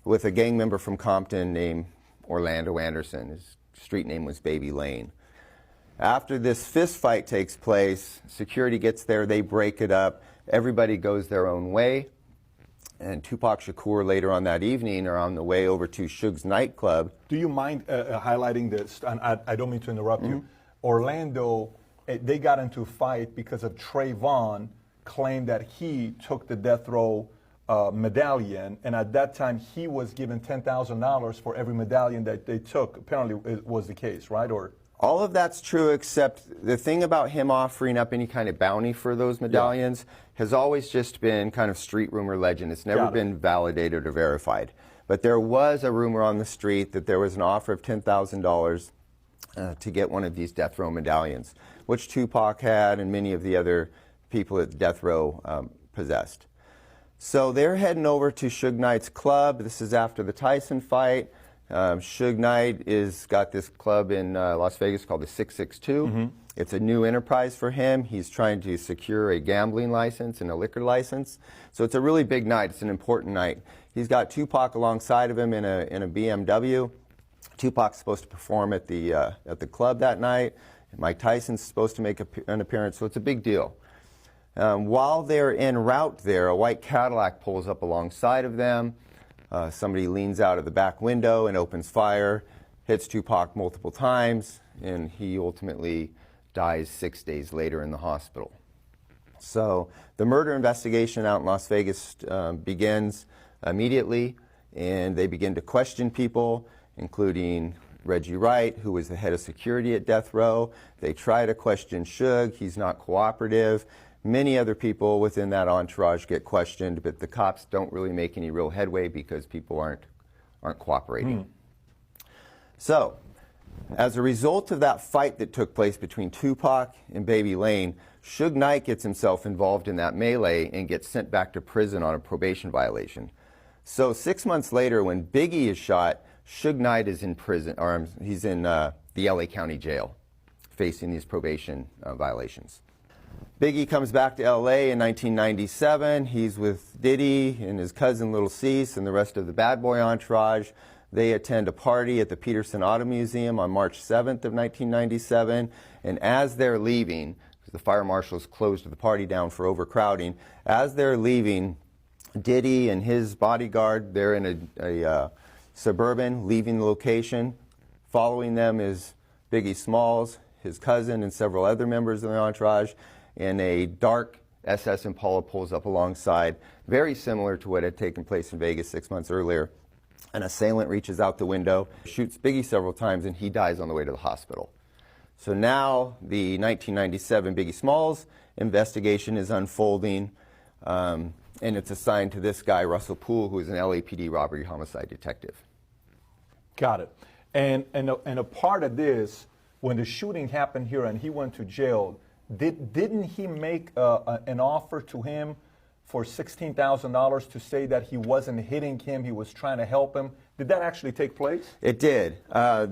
with a gang member from Compton named Orlando Anderson. His street name was Baby Lane. After this fist fight takes place, security gets there, they break it up. Everybody goes their own way, and Tupac Shakur later on that evening are on the way over to Suge's nightclub. Do you mind highlighting this? And I don't mean to interrupt you. Orlando, they got into a fight because of Trayvon claimed that he took the Death Row medallion, and at that time he was given $10,000 for every medallion that they took. Apparently it was the case, right? Or all of that's true, except the thing about him offering up any kind of bounty for those medallions has always just been kind of street rumor legend. It's never been validated or verified. But there was a rumor on the street that there was an offer of $10,000 to get one of these Death Row medallions, which Tupac had and many of the other people at Death Row possessed. So they're heading over to Suge Knight's club. This is after the Tyson fight. Suge Knight got this club in Las Vegas called the 662. It's a new enterprise for him. He's trying to secure a gambling license and a liquor license. So it's a really big night. It's an important night. He's got Tupac alongside of him in a BMW. Tupac's supposed to perform at the club that night. Mike Tyson's supposed to make an appearance, so it's a big deal. While they're en route there, a white Cadillac pulls up alongside of them. Somebody leans out of the back window and opens fire, hits Tupac multiple times, and he ultimately dies 6 days later in the hospital. So the murder investigation out in Las Vegas begins immediately, and they begin to question people, including Reggie Wright, who was the head of security at Death Row. They try to question Suge. He's not cooperative. Many other people within that entourage get questioned, but the cops don't really make any real headway because people aren't cooperating. So, as a result of that fight that took place between Tupac and Baby Lane, Suge Knight gets himself involved in that melee and gets sent back to prison on a probation violation. So 6 months later, when Biggie is shot, Suge Knight is in prison, or he's in the LA County Jail, facing these probation violations. Biggie comes back to LA in 1997. He's with Diddy and his cousin Lil Cease and the rest of the Bad Boy entourage. They attend a party at the Peterson Auto Museum on March 7th of 1997. And as they're leaving, because the fire marshals closed the party down for overcrowding, as they're leaving, Diddy and his bodyguard, they're in a Suburban, leaving the location. Following them is Biggie Smalls, his cousin, and several other members of the entourage. And a dark SS Impala pulls up alongside, very similar to what had taken place in Vegas 6 months earlier. An assailant reaches out the window, shoots Biggie several times, and he dies on the way to the hospital. So now the 1997 Biggie Smalls investigation is unfolding, and it's assigned to this guy, Russell Poole, who is an LAPD robbery homicide detective. Got it. And a part of this, when the shooting happened here and he went to jail, didn't he make an offer to him for $16,000 to say that he wasn't hitting him, he was trying to help him? Did that actually take place? It did.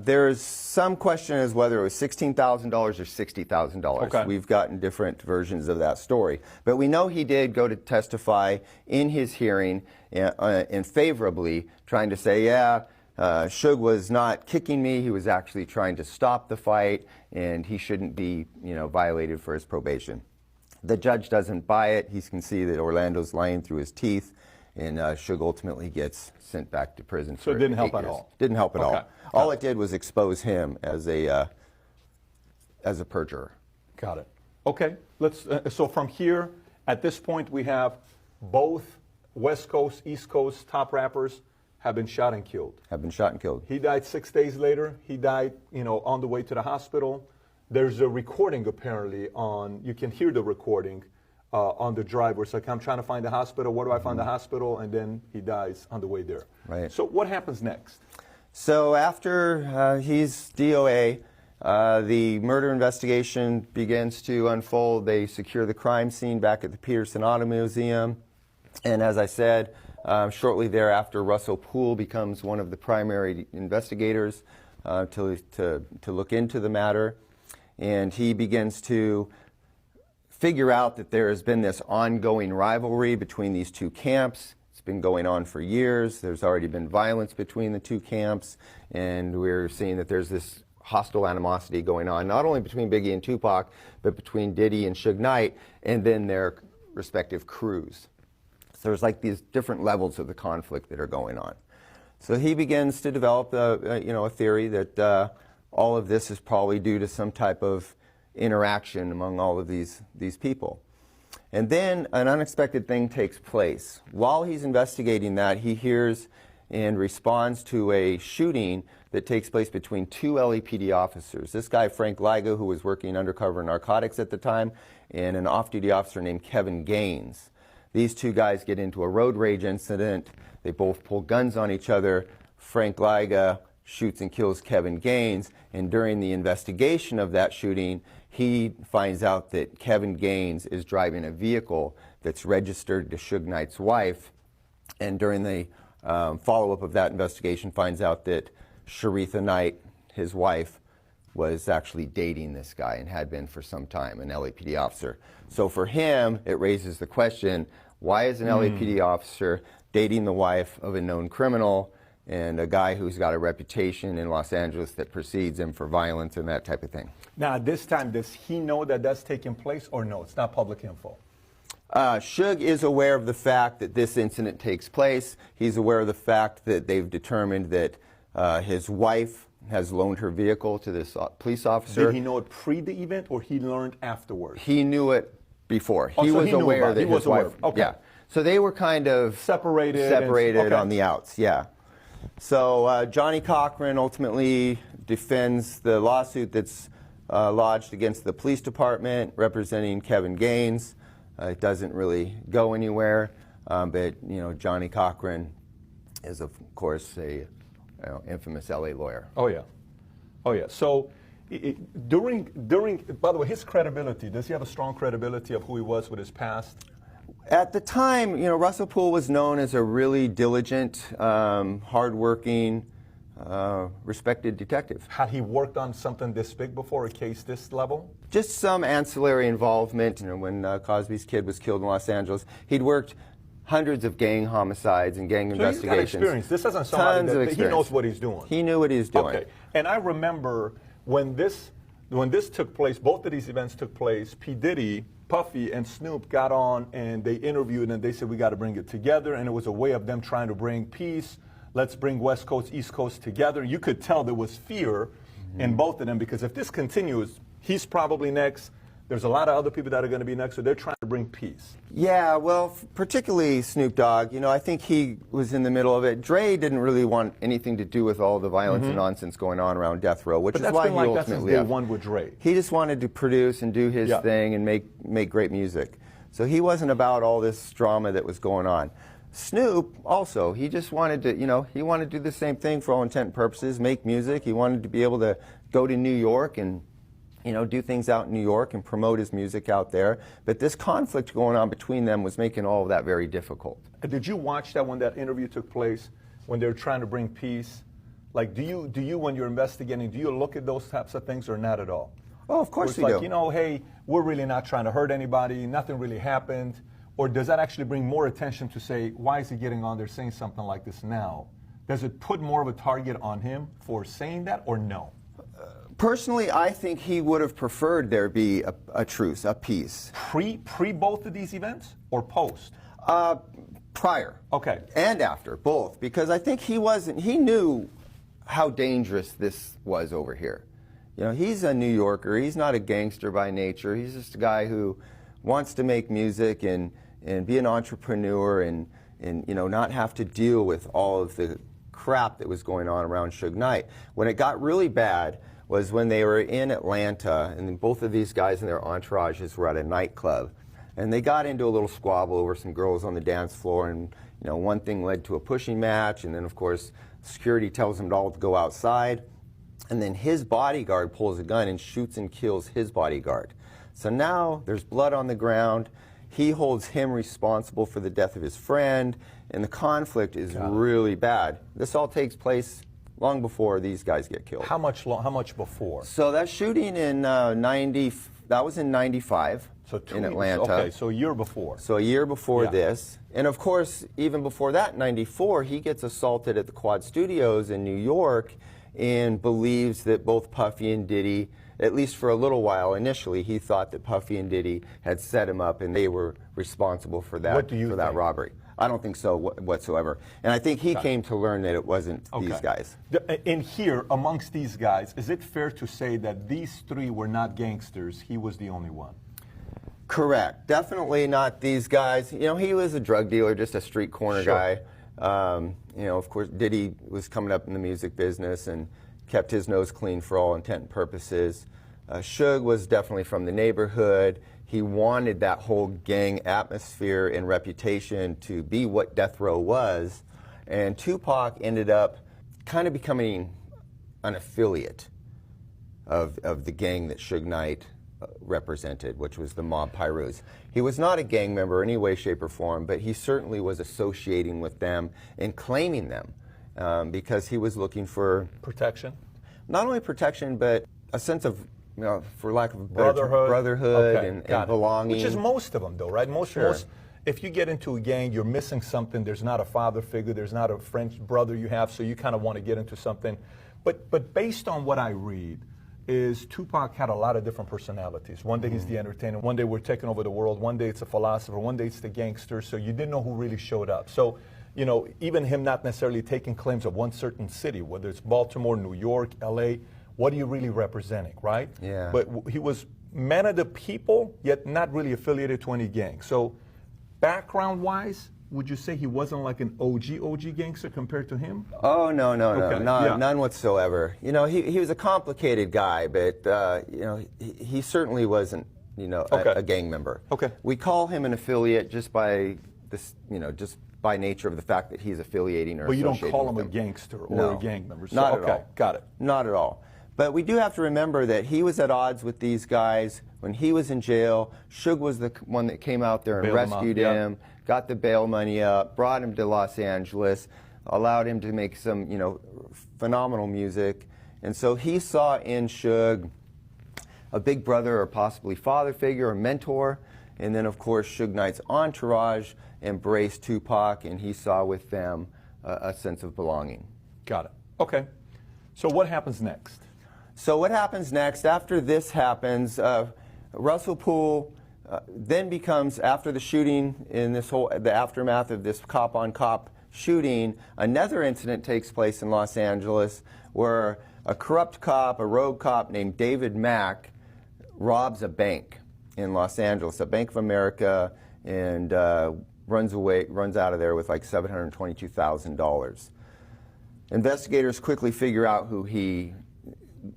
There's some question as whether it was $16,000 or $60,000. Okay. We've gotten different versions of that story. But we know he did go to testify in his hearing and favorably, trying to say, yeah, Suge was not kicking me, he was actually trying to stop the fight, and he shouldn't be, violated for his probation. The judge doesn't buy it. He can see that Orlando's lying through his teeth, and Suge ultimately gets sent back to prison. So it didn't help at all? Didn't help at Okay. all. All it did was expose him as a perjurer. Got it. Okay. Let's. So from here, at this point, we have both West Coast, East Coast top rappers have been shot and killed. Have been shot and killed. He died 6 days later. He died, on the way to the hospital. There's a recording apparently you can hear the recording on the drive where it's like, I'm trying to find the hospital. Where do I find the hospital? And then he dies on the way there. Right. So what happens next? So after he's DOA, the murder investigation begins to unfold. They secure the crime scene back at the Peterson Auto Museum. And as I said, shortly thereafter, Russell Poole becomes one of the primary investigators to look into the matter. And he begins to figure out that there has been this ongoing rivalry between these two camps. It's been going on for years. There's already been violence between the two camps, and we're seeing that there's this hostile animosity going on, not only between Biggie and Tupac, but between Diddy and Suge Knight, and then their respective crews. So there's like these different levels of the conflict that are going on. So he begins to develop a theory that all of this is probably due to some type of interaction among all of these people. And then an unexpected thing takes place. While he's investigating that, he hears and responds to a shooting that takes place between two LAPD officers. This guy, Frank Liga, who was working undercover narcotics at the time, and an off-duty officer named Kevin Gaines. These two guys get into a road rage incident. They both pull guns on each other. Frank Liga shoots and kills Kevin Gaines, and during the investigation of that shooting, he finds out that Kevin Gaines is driving a vehicle that's registered to Suge Knight's wife, and during the follow-up of that investigation finds out that Sharitha Knight, his wife, was actually dating this guy and had been for some time, an LAPD officer. So for him, it raises the question, why is an LAPD officer dating the wife of a known criminal and a guy who's got a reputation in Los Angeles that precedes him for violence and that type of thing? Now, at this time, does he know that that's taking place or no? It's not public info. Suge is aware of the fact that this incident takes place. He's aware of the fact that they've determined that his wife has loaned her vehicle to this police officer. Did he know it pre the event or he learned afterwards? He knew it before. Oh, he so was he knew aware about it. that He was his wife. aware. Okay. Yeah. So they were kind of separated okay. On the outs. Yeah. So Johnny Cochran ultimately defends the lawsuit that's lodged against the police department representing Kevin Gaines. It doesn't really go anywhere, but Johnny Cochran is of course a infamous LA lawyer. Oh yeah, oh yeah. So during by the way, his credibility, does he have a strong credibility of who he was with his past? At the time, Russell Poole was known as a really diligent, hardworking, respected detective. Had he worked on something this big before, a case this level? Just some ancillary involvement. You know, when Cosby's kid was killed in Los Angeles, he'd worked hundreds of gang homicides and gang investigations. He's got experience. This isn't somebody that he knows what he's doing. He knew what he was doing. Okay. And I remember when this took place, both of these events took place, P. Diddy, Puffy, and Snoop got on and they interviewed and they said, we got to bring it together. And it was a way of them trying to bring peace. Let's bring West Coast, East Coast together. You could tell there was fear in both of them, because if this continues, he's probably next. There's a lot of other people that are going to be next, so they're trying to bring peace. Yeah, well, particularly Snoop Dogg. You know, I think he was in the middle of it. Dre didn't really want anything to do with all the violence and nonsense going on around Death Row, which is why he ultimately left. One with Dre. He just wanted to produce and do his thing and make great music. So he wasn't about all this drama that was going on. Snoop also, he just wanted to, you know, he wanted to do the same thing for all intent and purposes, make music. He wanted to be able to go to New York and, you know, do things out in New York and promote his music out there. But this conflict going on between them was making all of that very difficult. Did you watch that when that interview took place, when they were trying to bring peace? Like, do you when you're investigating, do you look at those types of things or not at all? Oh, of course we do. do. Like, you know, hey, we're really not trying to hurt anybody, nothing really happened. Or does that actually bring more attention to say, why is he getting on there saying something like this now? Does it put more of a target on him for saying that, or no? Personally, I think he would have preferred there be a truce, a peace. Pre both of these events or post? Prior. Okay. And after, both. Because I think he knew how dangerous this was over here. You know, he's a New Yorker. He's not a gangster by nature. He's just a guy who wants to make music and be an entrepreneur and you know, not have to deal with all of the crap that was going on around Suge Knight. When it got really bad was when they were in Atlanta, and both of these guys and their entourages were at a nightclub, and they got into a little squabble over some girls on the dance floor, and you know, one thing led to a pushing match, and then of course security tells them all to go outside, and then his bodyguard pulls a gun and shoots and kills his bodyguard. So now there's blood on the ground. He holds him responsible for the death of his friend, and the conflict is really bad. This all takes place long before these guys get killed. How much before? So that shooting in that was in 95 in Atlanta. Okay, so a year before. So a year before this. And of course, even before that, 94, he gets assaulted at the Quad Studios in New York and believes that both Puffy and Diddy, at least for a little while initially, he thought that Puffy and Diddy had set him up and they were responsible for that, that robbery. I don't think so whatsoever. And I think he came to learn that it wasn't these guys. In here, amongst these guys, is it fair to say that these three were not gangsters? He was the only one? Correct. Definitely not these guys. You know, he was a drug dealer, just a street corner guy. You know, of course, Diddy was coming up in the music business and kept his nose clean for all intent and purposes. Suge was definitely from the neighborhood. He wanted that whole gang atmosphere and reputation to be what Death Row was. And Tupac ended up kind of becoming an affiliate of the gang that Suge Knight represented, which was the Mob Pyrus. He was not a gang member in any way, shape, or form, but he certainly was associating with them and claiming them because he was looking for protection. Not only protection, but a sense of, you know, for lack of a better brotherhood and belonging. Which is most of them, though, right? Most. If you get into a gang, you're missing something. There's not a father figure. There's not a French brother you have, so you kind of want to get into something. But based on what I read, is Tupac had a lot of different personalities. One day he's the entertainer, one day we're taking over the world, one day it's a philosopher, one day it's the gangster, so you didn't know who really showed up. So, you know, even him not necessarily taking claims of one certain city, whether it's Baltimore, New York, LA, what are you really representing, right? Yeah. But he was man of the people, yet not really affiliated to any gang. So background-wise, would you say he wasn't like an OG gangster compared to him? Oh, no, none whatsoever. You know, he was a complicated guy, but, you know, he certainly wasn't, you know, a gang member. Okay. We call him an affiliate just by this, you know, just by nature of the fact that he's affiliating or associating with them. But you don't call him a gangster or a gang member? So, not at all. Got it. Not at all. But we do have to remember that he was at odds with these guys. When he was in jail, Suge was the one that came out there and rescued him, got the bail money up, brought him to Los Angeles. allowed him to make some, you know, phenomenal music. And so he saw in Suge a big brother or possibly father figure or mentor. And then, of course, Suge Knight's entourage embraced Tupac, and he saw with them a sense of belonging. Got it. Okay. So what happens next? So what happens next? After this happens, Russell Poole then becomes, after the shooting in the aftermath of this cop-on-cop shooting, another incident takes place in Los Angeles where a corrupt cop, a rogue cop named David Mack, robs a bank in Los Angeles, a Bank of America, and runs out of there with like $722,000. Investigators quickly figure out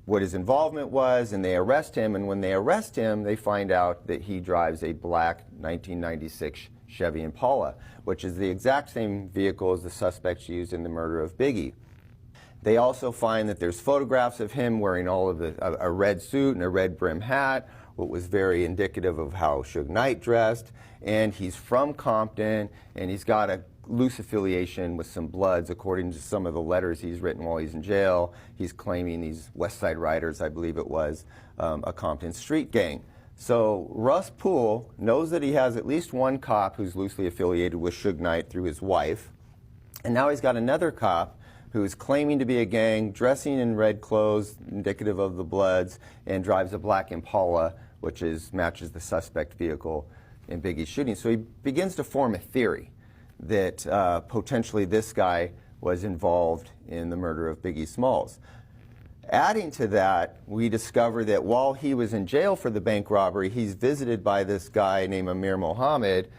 what his involvement was, and they arrest him. And when they arrest him, they find out that he drives a black 1996 Chevy Impala, which is the exact same vehicle as the suspects used in the murder of Biggie. They also find that there's photographs of him wearing a red suit and a red brim hat, what was very indicative of how Suge Knight dressed. And he's from Compton, and he's got a loose affiliation with some Bloods, according to some of the letters he's written while he's in jail. He's claiming these West Side Riders, I believe it was, a Compton street gang. So Russ Poole knows that he has at least one cop who's loosely affiliated with Suge Knight through his wife. And now he's got another cop who's claiming to be a gang, dressing in red clothes, indicative of the Bloods, and drives a black Impala, which matches the suspect vehicle in Biggie's shooting. So he begins to form a theory that potentially this guy was involved in the murder of Biggie Smalls. Adding to that, we discover that while he was in jail for the bank robbery, he's visited by this guy named Amir Mohammed,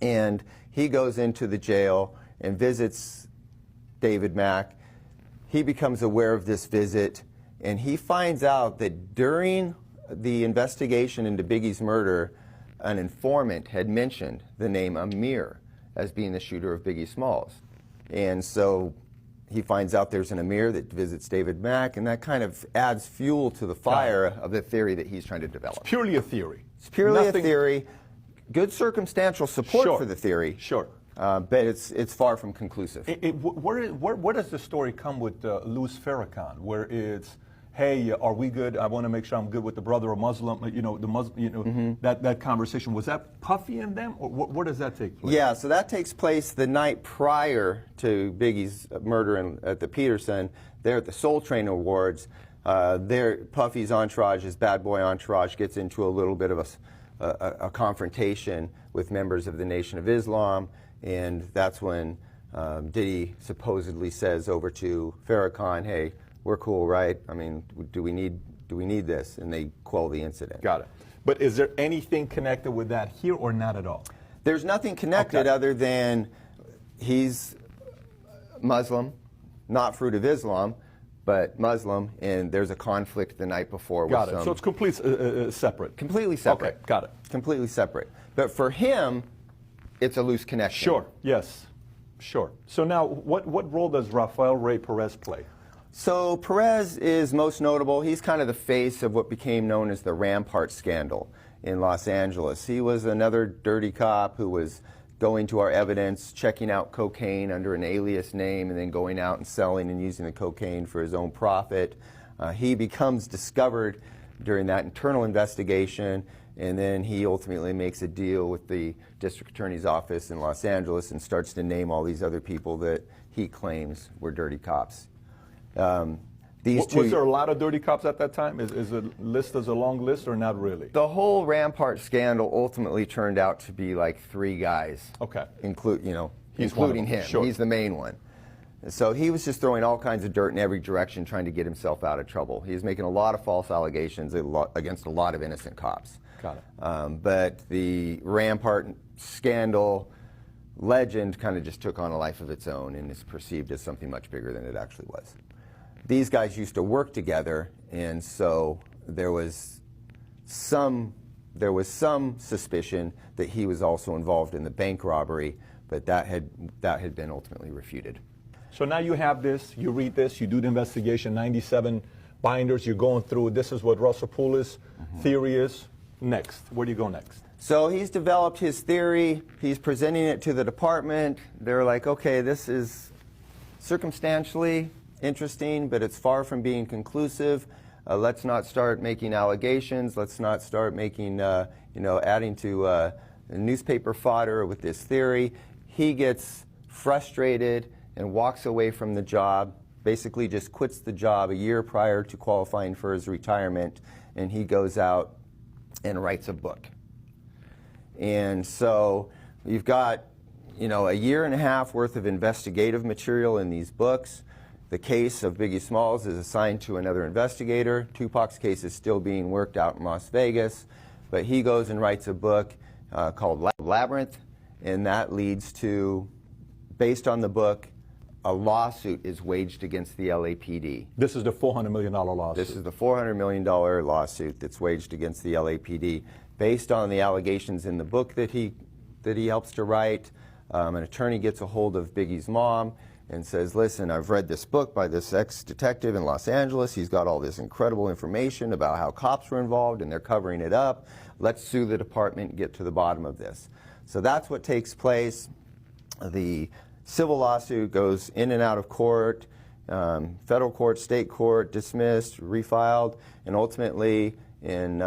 and he goes into the jail and visits David Mack. He becomes aware of this visit, and he finds out that during the investigation into Biggie's murder, an informant had mentioned the name Amir as being the shooter of Biggie Smalls. And so he finds out there's an Amir that visits David Mack, and that kind of adds fuel to the fire of the theory that he's trying to develop. It's purely a theory. It's purely a theory. Good circumstantial support for the theory. Sure. But it's far from conclusive. Where does the story come with Louis Farrakhan, where it's, hey, are we good? I want to make sure I'm good with the brother or Muslim. You know, the Muslim. You know, that conversation, was that Puffy and them, or where does that take place? Yeah, so that takes place the night prior to Biggie's murder at the Peterson. They're at the Soul Train Awards. Puffy's entourage, his bad boy entourage, gets into a little bit of a confrontation with members of the Nation of Islam, and that's when Diddy supposedly says over to Farrakhan, hey, we're cool, right? I mean, do we need this? And they quell the incident. Got it. But is there anything connected with that here or not at all? There's nothing connected other than he's Muslim, not fruit of Islam, but Muslim, and there's a conflict the night before. Got it. So it's completely separate. Completely separate. Okay, got it. Completely separate. But for him, it's a loose connection. Sure. Yes. Sure. So now, what role does Rafael Ray Perez play? So Perez is most notable. He's kind of the face of what became known as the Rampart scandal in Los Angeles. He was another dirty cop who was going to our evidence, checking out cocaine under an alias name, and then going out and selling and using the cocaine for his own profit. He becomes discovered during that internal investigation, and then he ultimately makes a deal with the district attorney's office in Los Angeles and starts to name all these other people that he claims were dirty cops. Was there a lot of dirty cops at that time? Is the list as a long list or not really? The whole Rampart scandal ultimately turned out to be like 3 guys. Okay. Including him. Sure. He's the main one. So he was just throwing all kinds of dirt in every direction trying to get himself out of trouble. He was making a lot of false allegations against a lot of innocent cops. Got it. But the Rampart scandal legend kind of just took on a life of its own and is perceived as something much bigger than it actually was. These guys used to work together, and so there was some suspicion that he was also involved in the bank robbery, but that had been ultimately refuted. So now you have this, you read this, you do the investigation, 97 binders, you're going through, this is what Russell Poole's theory is. Next, where do you go next? So he's developed his theory, he's presenting it to the department. They're like, okay, this is circumstantially interesting, but it's far from being conclusive. Let's not start making allegations. Let's not start making, adding to newspaper fodder with this theory. He gets frustrated and walks away from the job, basically just quits the job a year prior to qualifying for his retirement, and he goes out and writes a book. And so you've got, a year and a half worth of investigative material in these books. The case of Biggie Smalls is assigned to another investigator. Tupac's case is still being worked out in Las Vegas, but he goes and writes a book called Labyrinth, and that leads to, based on the book, a lawsuit is waged against the LAPD. This is the $400 million lawsuit. This is the $400 million lawsuit that's waged against the LAPD based on the allegations in the book that he helps to write. An attorney gets a hold of Biggie's mom and says, listen, I've read this book by this ex-detective in Los Angeles. He's got all this incredible information about how cops were involved and they're covering it up. Let's sue the department and get to the bottom of this. So that's what takes place. The civil lawsuit goes in and out of court, federal court, state court, dismissed, refiled, and ultimately in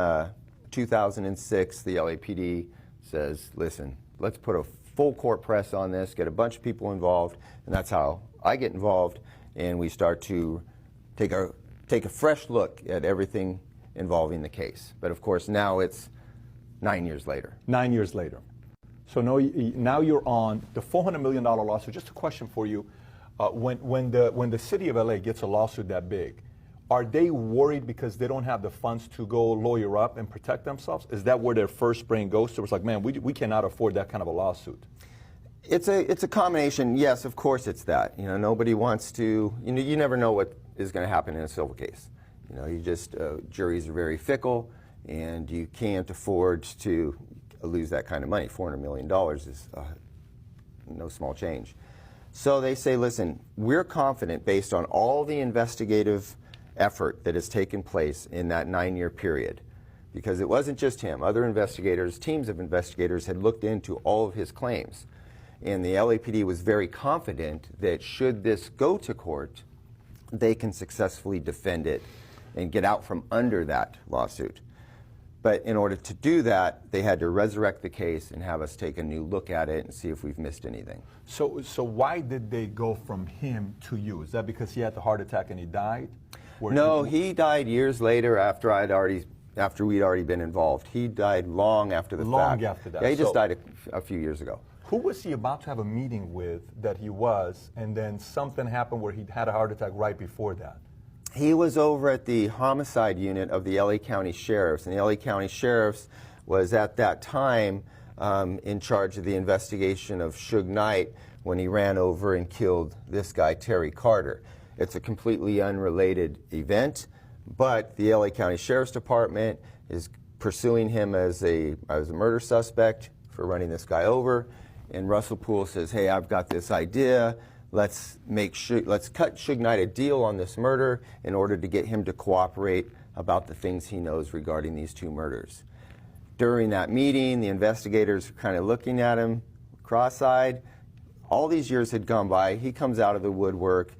2006, the LAPD says, listen, let's put a full court press on this, get a bunch of people involved, and that's how I get involved, and we start to take a fresh look at everything involving the case. But of course, now it's 9 years later. 9 years later. So now you're on the $400 million lawsuit. Just a question for you. When the city of LA gets a lawsuit that big, are they worried because they don't have the funds to go lawyer up and protect themselves? Is that where their first brain goes to? It's like, man, we cannot afford that kind of a lawsuit. It's a combination. Yes, of course it's that. Nobody wants to, you never know what is going to happen in a civil case. Juries are very fickle, and you can't afford to lose that kind of money. $400 million is no small change. So they say, listen, we're confident based on all the investigative effort that has taken place in that 9-year period, because it wasn't just him. Other investigators, teams of investigators had looked into all of his claims. And the LAPD was very confident that should this go to court, they can successfully defend it and get out from under that lawsuit. But in order to do that, they had to resurrect the case and have us take a new look at it and see if we've missed anything. So why did they go from him to you? Is that because he had the heart attack and he died? No, he died years later after we'd already been involved. He died long after the fact. Long after that. Yeah, he just died a few years ago. Who was he about to have a meeting with that he was, and then something happened where he had a heart attack right before that? He was over at the homicide unit of the LA County Sheriffs, and the LA County Sheriffs was at that time in charge of the investigation of Suge Knight when he ran over and killed this guy, Terry Carter. It's a completely unrelated event, but the LA County Sheriff's Department is pursuing him as a murder suspect for running this guy over, and Russell Poole says, hey, I've got this idea. Let's cut Suge Knight a deal on this murder in order to get him to cooperate about the things he knows regarding these two murders. During that meeting, the investigators were kind of looking at him cross-eyed. All these years had gone by. He comes out of the woodwork.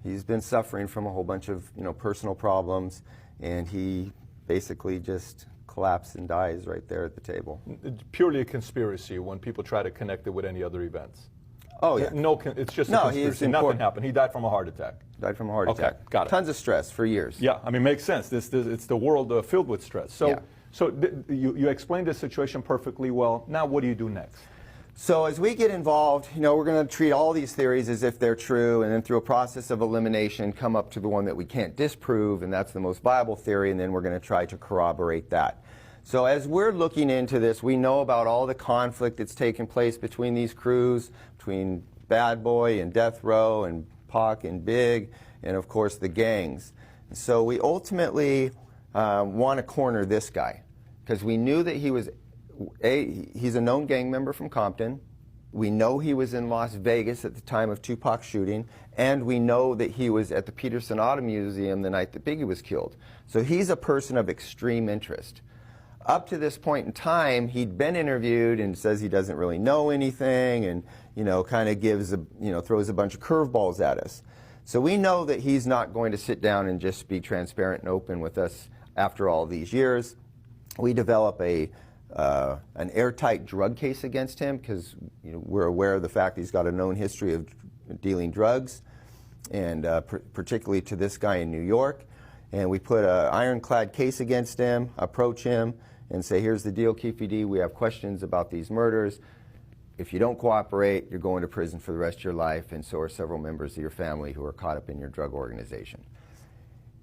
He's been suffering from a whole bunch of personal problems, and he basically just collapses and dies right there at the table. It's purely a conspiracy when people try to connect it with any other events. Oh, yeah. It's just a conspiracy. Nothing happened. He died from a heart attack. Died from a heart attack. Okay, got it. Tons of stress for years. Yeah, I mean, makes sense. It's the world filled with stress. So, you explained the situation perfectly well. Now, what do you do next? So as we get involved, we're going to treat all these theories as if they're true, and then through a process of elimination, come up to the one that we can't disprove, and that's the most viable theory, and then we're going to try to corroborate that. So as we're looking into this, we know about all the conflict that's taken place between these crews, between Bad Boy and Death Row and Pac and Big, and of course the gangs. So we ultimately want to corner this guy, because we knew that he was he's a known gang member from Compton. We know he was in Las Vegas at the time of Tupac's shooting, and we know that he was at the Peterson Auto Museum the night that Biggie was killed. So he's a person of extreme interest. Up to this point in time, he'd been interviewed and says he doesn't really know anything, and kind of gives throws a bunch of curveballs at us. So we know that he's not going to sit down and just be transparent and open with us after all these years. We develop an airtight drug case against him because we're aware of the fact that he's got a known history of dealing drugs, and particularly to this guy in New York. And we put an ironclad case against him, approach him, and say, here's the deal, Keefe D. We have questions about these murders. If you don't cooperate, you're going to prison for the rest of your life, and so are several members of your family who are caught up in your drug organization.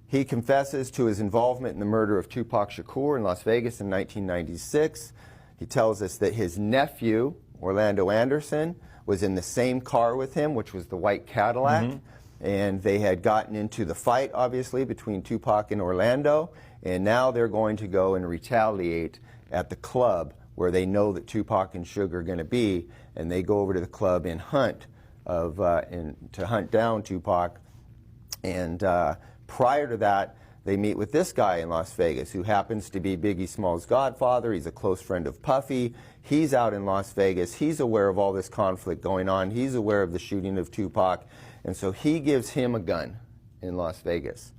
He confesses to his involvement in the murder of Tupac Shakur in Las Vegas in 1996. He tells us that his nephew, Orlando Anderson, was in the same car with him, which was the white Cadillac. And they had gotten into the fight, obviously, between Tupac and Orlando. And now they're going to go and retaliate at the club where they know that Tupac and Suge are going to be. And they go over to the club and to hunt down Tupac. And prior to that, they meet with this guy in Las Vegas who happens to be Biggie Small's godfather. He's a close friend of Puffy. He's out in Las Vegas. He's aware of all this conflict going on. He's aware of the shooting of Tupac. And so he gives him a gun in Las Vegas.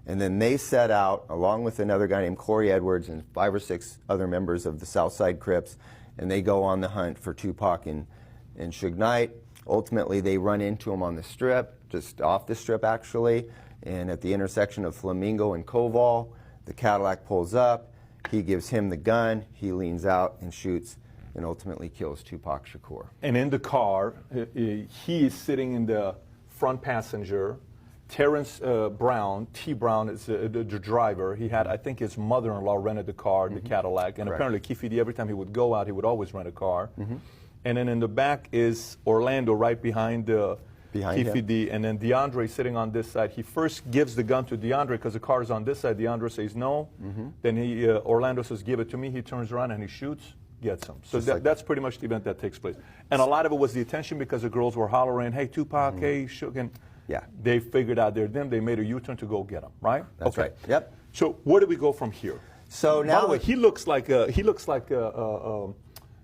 And then they set out, along with another guy named Corey Edwards and 5 or 6 other members of the Southside Crips, and they go on the hunt for Tupac and Suge Knight. Ultimately, they run into him on the strip, just off the strip actually, and at the intersection of Flamingo and Koval, the Cadillac pulls up. He gives him the gun. He leans out and shoots and ultimately kills Tupac Shakur. And in the car, he is sitting in the front passenger. Terrence Brown, T. Brown, is the driver. He had, I think his mother-in-law rented the car, the Cadillac, and apparently Keefe D, every time he would go out, he would always rent a car. And then in the back is Orlando right behind Keefe D, and then DeAndre sitting on this side. He first gives the gun to DeAndre because the car is on this side. DeAndre says no. Then Orlando says, give it to me. He turns around and he shoots, gets him. So that's pretty much the event that takes place. And a lot of it was the attention because the girls were hollering, hey, Tupac, hey, Suge. And they figured out they're them. They made a U-turn to go get him, right? That's right. Yep. So where do we go from here? So now, by the way, he looks like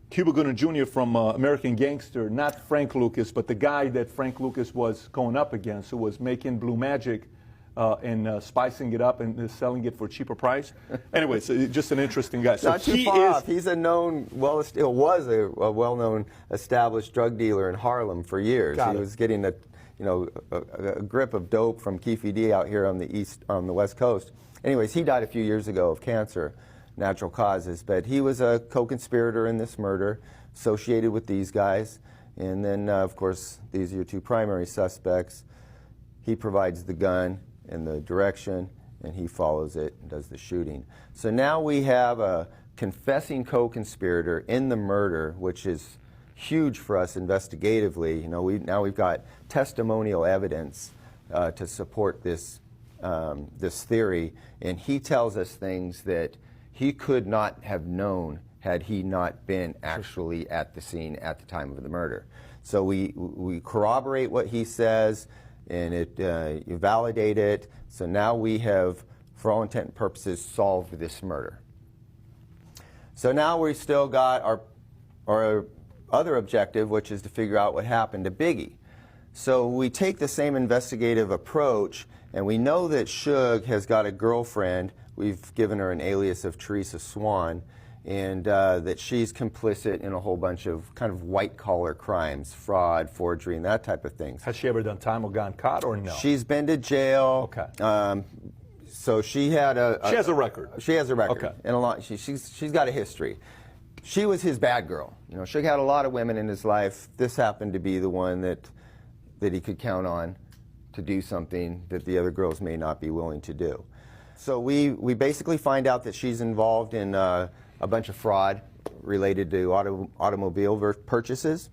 Cuba Gooding Jr. from American Gangster, not Frank Lucas, but the guy that Frank Lucas was going up against, who was making Blue Magic and spicing it up and selling it for a cheaper price. Anyway, so just an interesting guy. So not too far off. He's a known, was a well-known established drug dealer in Harlem for years. He was getting a grip of dope from Keefe D out here on the West Coast. Anyways, he died a few years ago of cancer, natural causes, but he was a co-conspirator in this murder, associated with these guys. And then, of course, these are your 2 primary suspects. He provides the gun and the direction, and he follows it and does the shooting. So now we have a confessing co-conspirator in the murder, which is huge for us investigatively. Now we've got testimonial evidence to support this theory, and he tells us things that he could not have known had he not been actually at the scene at the time of the murder. So we corroborate what he says, and you validate it. So now we have, for all intent and purposes, solved this murder. So now we still got our other objective, which is to figure out what happened to Biggie. So we take the same investigative approach, and we know that Suge has got a girlfriend. We've given her an alias of Teresa Swan, and that she's complicit in a whole bunch of kind of white-collar crimes, fraud, forgery, and that type of things. Has she ever done time or gotten caught, or no? She's been to jail. Okay. So she had she has a record. She has a record. Okay. And she's got a history. She was his bad girl. Suge had a lot of women in his life. This happened to be the one that he could count on to do something that the other girls may not be willing to do. So we basically find out that she's involved in a bunch of fraud related to automobile purchases.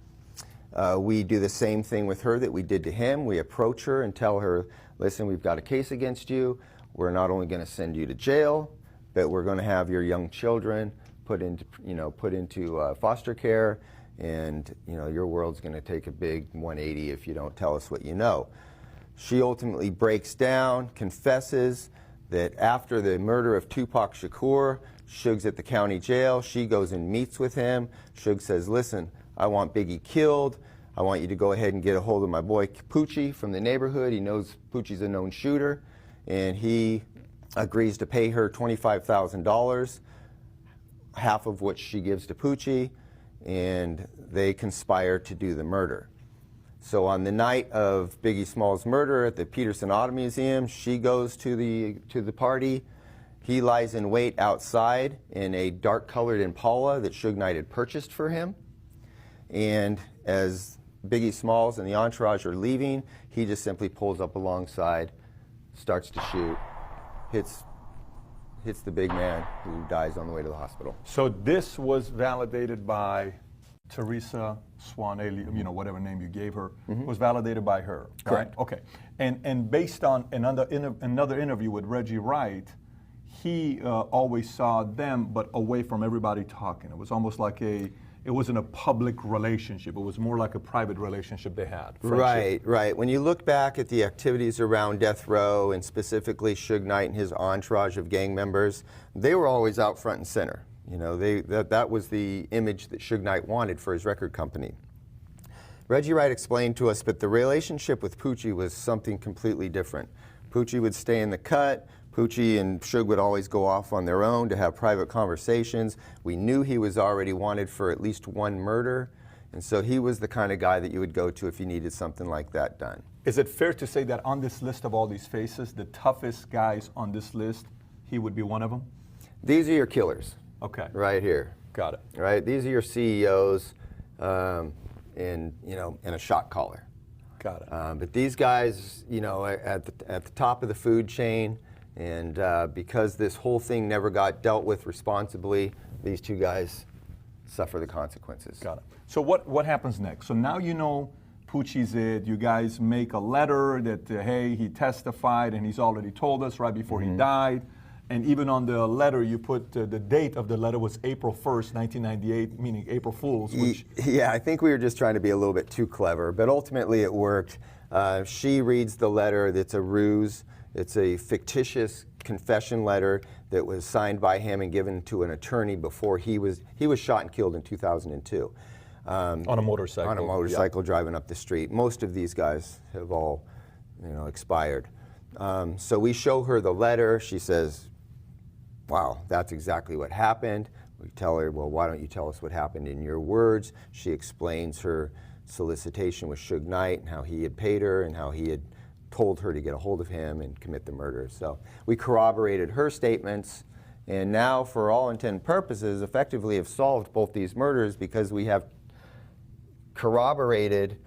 We do the same thing with her that we did to him. We approach her and tell her, listen, we've got a case against you. We're not only going to send you to jail, but we're going to have your young children put into foster care, and your world's going to take a big 180 if you don't tell us what you know. She ultimately breaks down, confesses that after the murder of Tupac Shakur, Suge's at the county jail. She goes and meets with him. Suge says, listen, I want Biggie killed. I want you to go ahead and get a hold of my boy Poochie from the neighborhood. He knows Poochie's a known shooter, and he agrees to pay her $25,000, half of which she gives to Poochie, and they conspire to do the murder. So on the night of Biggie Smalls' murder at the Peterson Auto Museum, she goes to the party. He lies in wait outside in a dark-colored Impala that Suge Knight had purchased for him. And as Biggie Smalls and the entourage are leaving, he just simply pulls up alongside, starts to shoot, hits the big man, who dies on the way to the hospital. So this was validated by Teresa Swanelli, whatever name you gave her, was validated by her. Correct. Right? Okay. And based on another interview with Reggie Wright, he always saw them, but away from everybody talking. It was almost like it wasn't a public relationship. It was more like a private relationship they had. Friendship. Right. When you look back at the activities around Death Row, and specifically Suge Knight and his entourage of gang members, they were always out front and center. That was the image that Suge Knight wanted for his record company. Reggie Wright explained to us, but the relationship with Poochie was something completely different. Poochie would stay in the cut. Poochie and Suge would always go off on their own to have private conversations. We knew he was already wanted for at least one murder, and so he was the kind of guy that you would go to if you needed something like that done. Is it fair to say that on this list of all these faces, the toughest guys on this list, he would be one of them? These are your killers. Okay. Right here. Got it. Right? These are your CEOs in a shot caller. Got it. But these guys, at the top of the food chain, and because this whole thing never got dealt with responsibly, these two guys suffer the consequences. Got it. So what happens next? So now you know Poochie's it. You guys make a letter that, hey, he testified and he's already told us right before he died. And even on the letter, you put the date of the letter was April 1st, 1998, meaning April Fool's. Which yeah, I think we were just trying to be a little bit too clever, but ultimately it worked. She reads the letter that's a ruse. It's a fictitious confession letter that was signed by him and given to an attorney before he was shot and killed in 2002. On a motorcycle. On a motorcycle driving up the street. Most of these guys have all, expired. So we show her the letter. She says, wow, that's exactly what happened. We tell her, well, why don't you tell us what happened in your words? She explains her solicitation with Suge Knight and how he had paid her and how he had told her to get a hold of him and commit the murder. So we corroborated her statements, and now, for all intent and purposes, effectively have solved both these murders because we have corroborated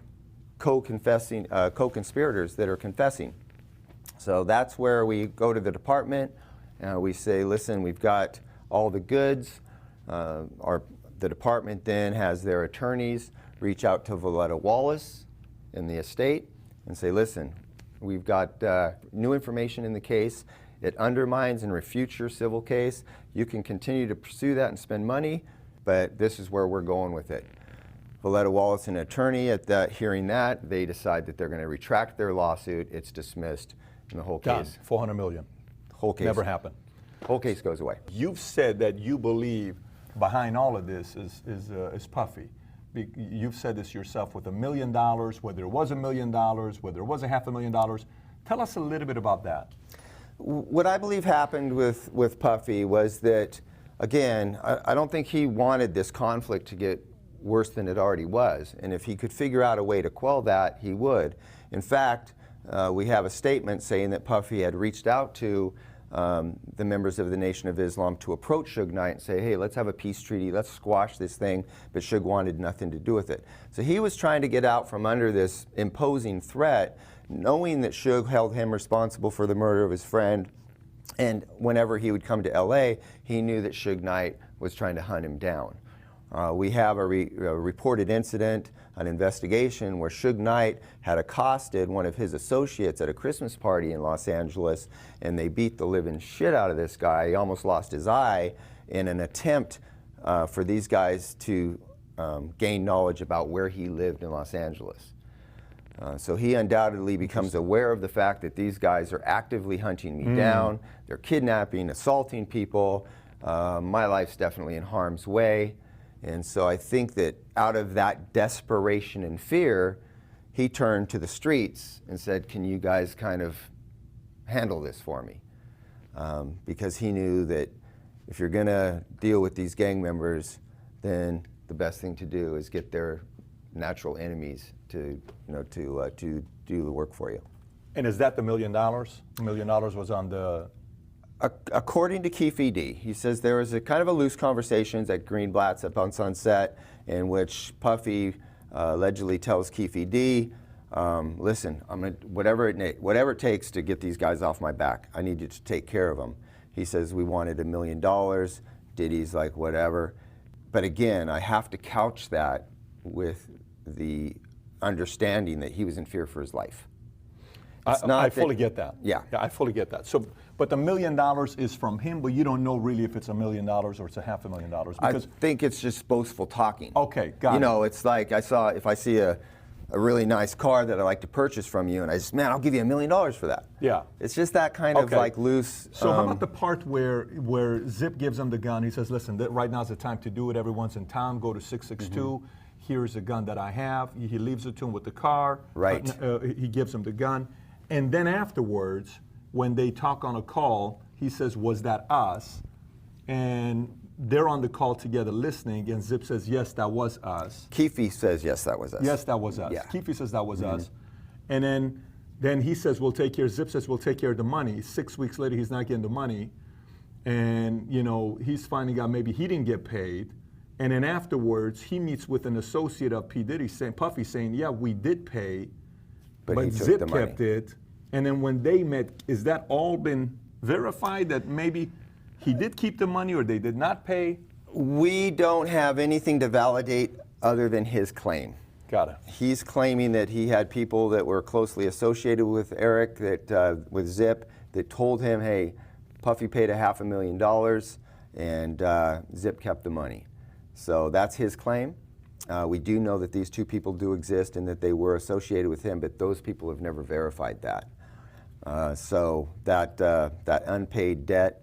co-conspirators that are confessing. So that's where we go to the department. We say, listen, we've got all the goods. The department then has their attorneys reach out to Valletta Wallace in the estate and say, listen, we've got new information in the case. It undermines and refutes your civil case. You can continue to pursue that and spend money, but this is where we're going with it. Valletta Wallace, an attorney, hearing that, they decide that they're going to retract their lawsuit. It's dismissed, and the whole case. $400 million. Whole case. Never happened. Whole case goes away. You've said that you believe behind all of this is Puffy. You've said this yourself with $1 million, whether it was $1 million, whether it was $500,000. Tell us a little bit about that. What I believe happened with Puffy was that, again, I don't think he wanted this conflict to get worse than it already was. And if he could figure out a way to quell that, he would. In fact, we have a statement saying that Puffy had reached out to the members of the Nation of Islam to approach Suge Knight and say, hey, let's have a peace treaty, let's squash this thing, but Suge wanted nothing to do with it. So he was trying to get out from under this imposing threat, knowing that Suge held him responsible for the murder of his friend, and whenever he would come to LA, he knew that Suge Knight was trying to hunt him down. We have a reported incident, an investigation where Suge Knight had accosted one of his associates at a Christmas party in Los Angeles, and they beat the living shit out of this guy. He almost lost his eye in an attempt for these guys to gain knowledge about where he lived in Los Angeles. So he undoubtedly becomes aware of the fact that these guys are actively hunting me down. They're kidnapping, assaulting people. My life's definitely in harm's way. And so I think that out of that desperation and fear, he turned to the streets and said, can you guys kind of handle this for me? Because he knew that if you're going to deal with these gang members, then the best thing to do is get their natural enemies to do the work for you. And is that the $1 million? $1 million was on the... According to Keefe D, he says there was a kind of a loose conversations at Greenblatt's up on Sunset in which Puffy allegedly tells Keefe D, listen, I'm gonna, whatever it takes to get these guys off my back, I need you to take care of them. He says we wanted $1 million. Diddy's like, whatever. But again, I have to couch that with the understanding that he was in fear for his life. I fully get that. Yeah, I fully get that. So, but the $1 million is from him, but you don't know really if it's $1 million or it's $500,000. Because I think it's just boastful talking. Okay, got it. You know, it's like if I see a really nice car that I like to purchase from you, and I just, man, I'll give you $1 million for that. Yeah. It's just that kind of like loose. So how about the part where Zip gives him the gun? He says, listen, right now's the time to do it. Everyone's in town. Go to 662. Here's a gun that I have. He leaves it to him with the car. Right. He gives him the gun. And then afterwards, when they talk on a call, he says, was that us? And they're on the call together listening, and Zip says, yes, that was us. Keefe says, yes, that was us. Yes, that was us. Yeah. Keefe says that was us. And then he says, we'll take care, Zip says, we'll take care of the money. 6 weeks later, he's not getting the money. And, you know, he's finding out maybe he didn't get paid. And then afterwards, he meets with an associate of P. Diddy, Puffy, saying, yeah, we did pay, but Zip kept it. And then when they met, is that all been verified that maybe he did keep the money or they did not pay? We don't have anything to validate other than his claim. Got it. He's claiming that he had people that were closely associated with Eric, with Zip, that told him, hey, Puffy paid $500,000 and Zip kept the money. So that's his claim. We do know that these two people do exist and that they were associated with him, but those people have never verified that. So that unpaid debt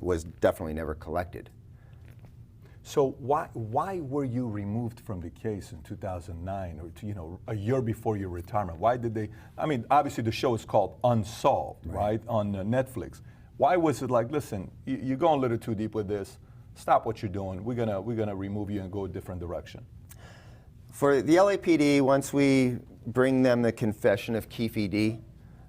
was definitely never collected. So why were you removed from the case in 2009, or a year before your retirement? Why did they? I mean, obviously the show is called Unsolved, right, on Netflix. Why was it like, listen, you're going a little too deep with this. Stop what you're doing. We're gonna remove you and go a different direction. For the LAPD, once we bring them the confession of Keefe D,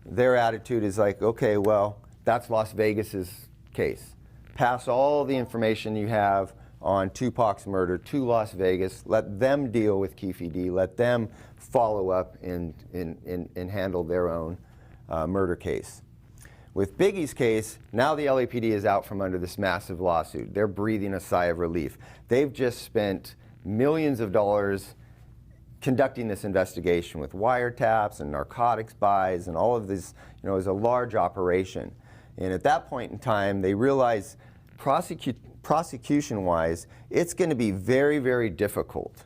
their attitude is like, okay, well, that's Las Vegas's case. Pass all the information you have on Tupac's murder to Las Vegas. Let them deal with Keefe D. Let them follow up and handle their own murder case. With Biggie's case, now the LAPD is out from under this massive lawsuit. They're breathing a sigh of relief. They've just spent millions of dollars conducting this investigation with wiretaps and narcotics buys and all of this, it was a large operation. And at that point in time, they realized prosecution-wise, it's going to be very, very difficult